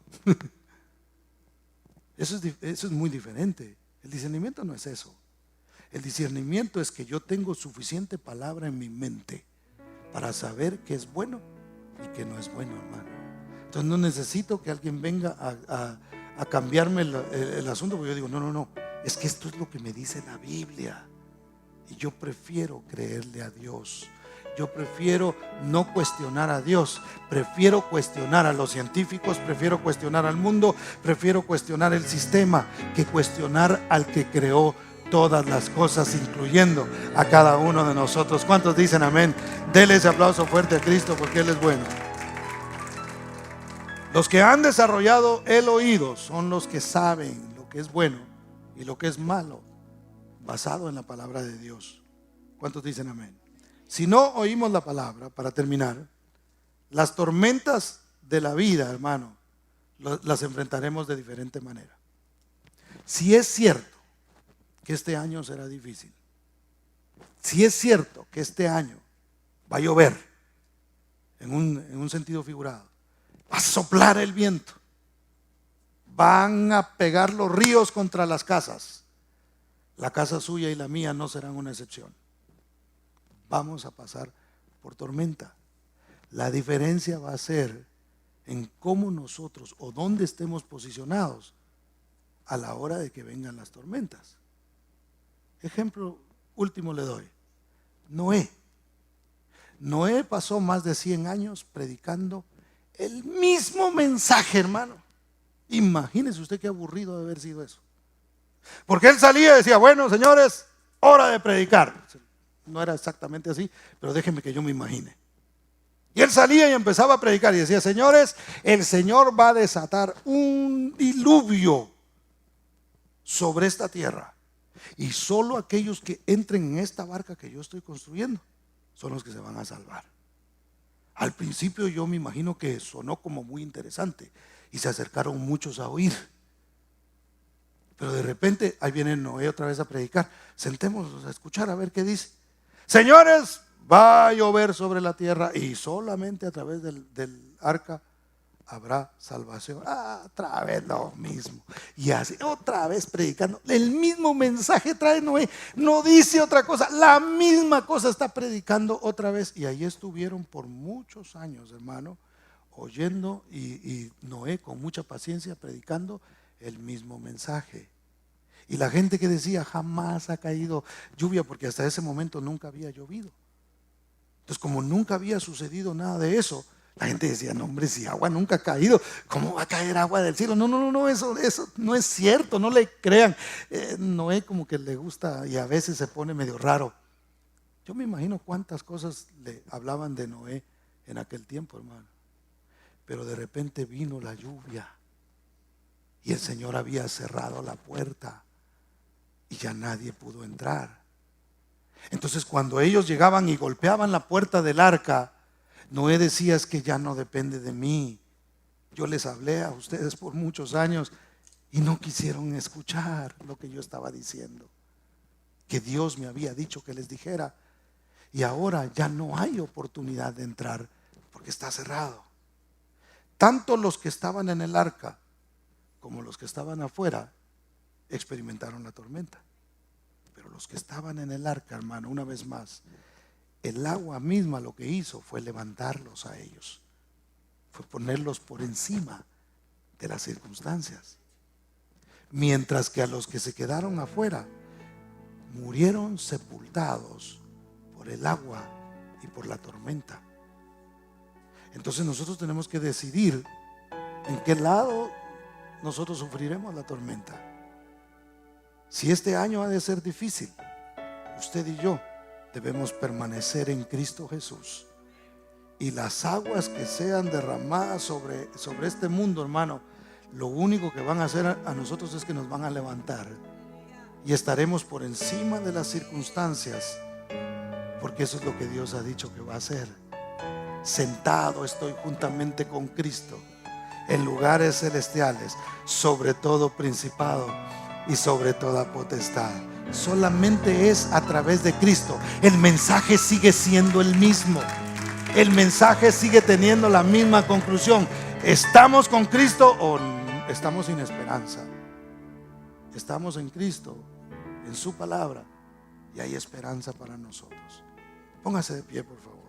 Eso es muy diferente. El discernimiento no es eso. El discernimiento es que yo tengo suficiente palabra en mi mente para saber qué es bueno y qué no es bueno, hermano. Entonces no necesito que alguien venga a cambiarme el asunto, porque yo digo, no, es que esto es lo que me dice la Biblia. Y yo prefiero creerle a Dios. Yo prefiero no cuestionar a Dios. Prefiero cuestionar a los científicos. Prefiero cuestionar al mundo. Prefiero cuestionar el sistema que cuestionar al que creó todas las cosas, incluyendo a cada uno de nosotros. ¿Cuántos dicen amén? Dele ese aplauso fuerte a Cristo, porque Él es bueno. Los que han desarrollado el oído son los que saben lo que es bueno y lo que es malo, basado en la palabra de Dios. ¿Cuántos dicen amén? Si no oímos la palabra, para terminar, las tormentas de la vida, hermano, las enfrentaremos de diferente manera. Si es cierto que este año será difícil, si es cierto que este año va a llover, en un sentido figurado, va a soplar el viento, van a pegar los ríos contra las casas, la casa suya y la mía no serán una excepción. Vamos a pasar por tormenta. La diferencia va a ser en cómo nosotros o dónde estemos posicionados a la hora de que vengan las tormentas. Ejemplo último le doy. Noé pasó más de 100 años predicando el mismo mensaje, hermano. Imagínese usted qué aburrido de haber sido eso. Porque él salía y decía, bueno, señores, hora de predicar. No era exactamente así, pero déjenme que yo me imagine. Y él salía y empezaba a predicar y decía, señores, el Señor va a desatar un diluvio sobre esta tierra. Y solo aquellos que entren en esta barca que yo estoy construyendo son los que se van a salvar. Al principio yo me imagino que sonó como muy interesante y se acercaron muchos a oír. Pero de repente ahí viene Noé otra vez a predicar. Sentémonos a escuchar a ver qué dice. Señores, va a llover sobre la tierra y solamente a través del arca habrá salvación. Otra vez lo mismo. Y así, otra vez predicando. El mismo mensaje trae Noé. No dice otra cosa. La misma cosa está predicando otra vez. Y ahí estuvieron por muchos años, hermano, oyendo y Noé con mucha paciencia predicando el mismo mensaje. Y la gente que decía, jamás ha caído lluvia, porque hasta ese momento nunca había llovido. Entonces, como nunca había sucedido nada de eso, la gente decía, no hombre, si agua nunca ha caído, ¿cómo va a caer agua del cielo? No, eso no es cierto, no le crean. Noé como que le gusta y a veces se pone medio raro. Yo me imagino cuántas cosas le hablaban de Noé en aquel tiempo, hermano. Pero de repente vino la lluvia y el Señor había cerrado la puerta y ya nadie pudo entrar. Entonces cuando ellos llegaban y golpeaban la puerta del arca, Noé decía, es que ya no depende de mí. Yo les hablé a ustedes por muchos años y no quisieron escuchar lo que yo estaba diciendo, que Dios me había dicho que les dijera. Y ahora ya no hay oportunidad de entrar porque está cerrado. Tanto los que estaban en el arca como los que estaban afuera experimentaron la tormenta. Pero los que estaban en el arca, hermano, una vez más, el agua misma lo que hizo fue levantarlos a ellos, fue ponerlos por encima de las circunstancias. Mientras que a los que se quedaron afuera murieron sepultados por el agua y por la tormenta. Entonces nosotros tenemos que decidir en qué lado nosotros sufriremos la tormenta. Si este año ha de ser difícil, usted y yo debemos permanecer en Cristo Jesús. Y las aguas que sean derramadas sobre este mundo, hermano, lo único que van a hacer a nosotros es que nos van a levantar. Y estaremos por encima de las circunstancias, porque eso es lo que Dios ha dicho que va a hacer. Sentado estoy juntamente con Cristo en lugares celestiales, sobre todo principado y sobre toda potestad. Solamente es a través de Cristo. El mensaje sigue siendo el mismo. El mensaje sigue teniendo la misma conclusión. ¿Estamos con Cristo o estamos sin esperanza? Estamos en Cristo, en su palabra, y hay esperanza para nosotros. Póngase de pie, por favor.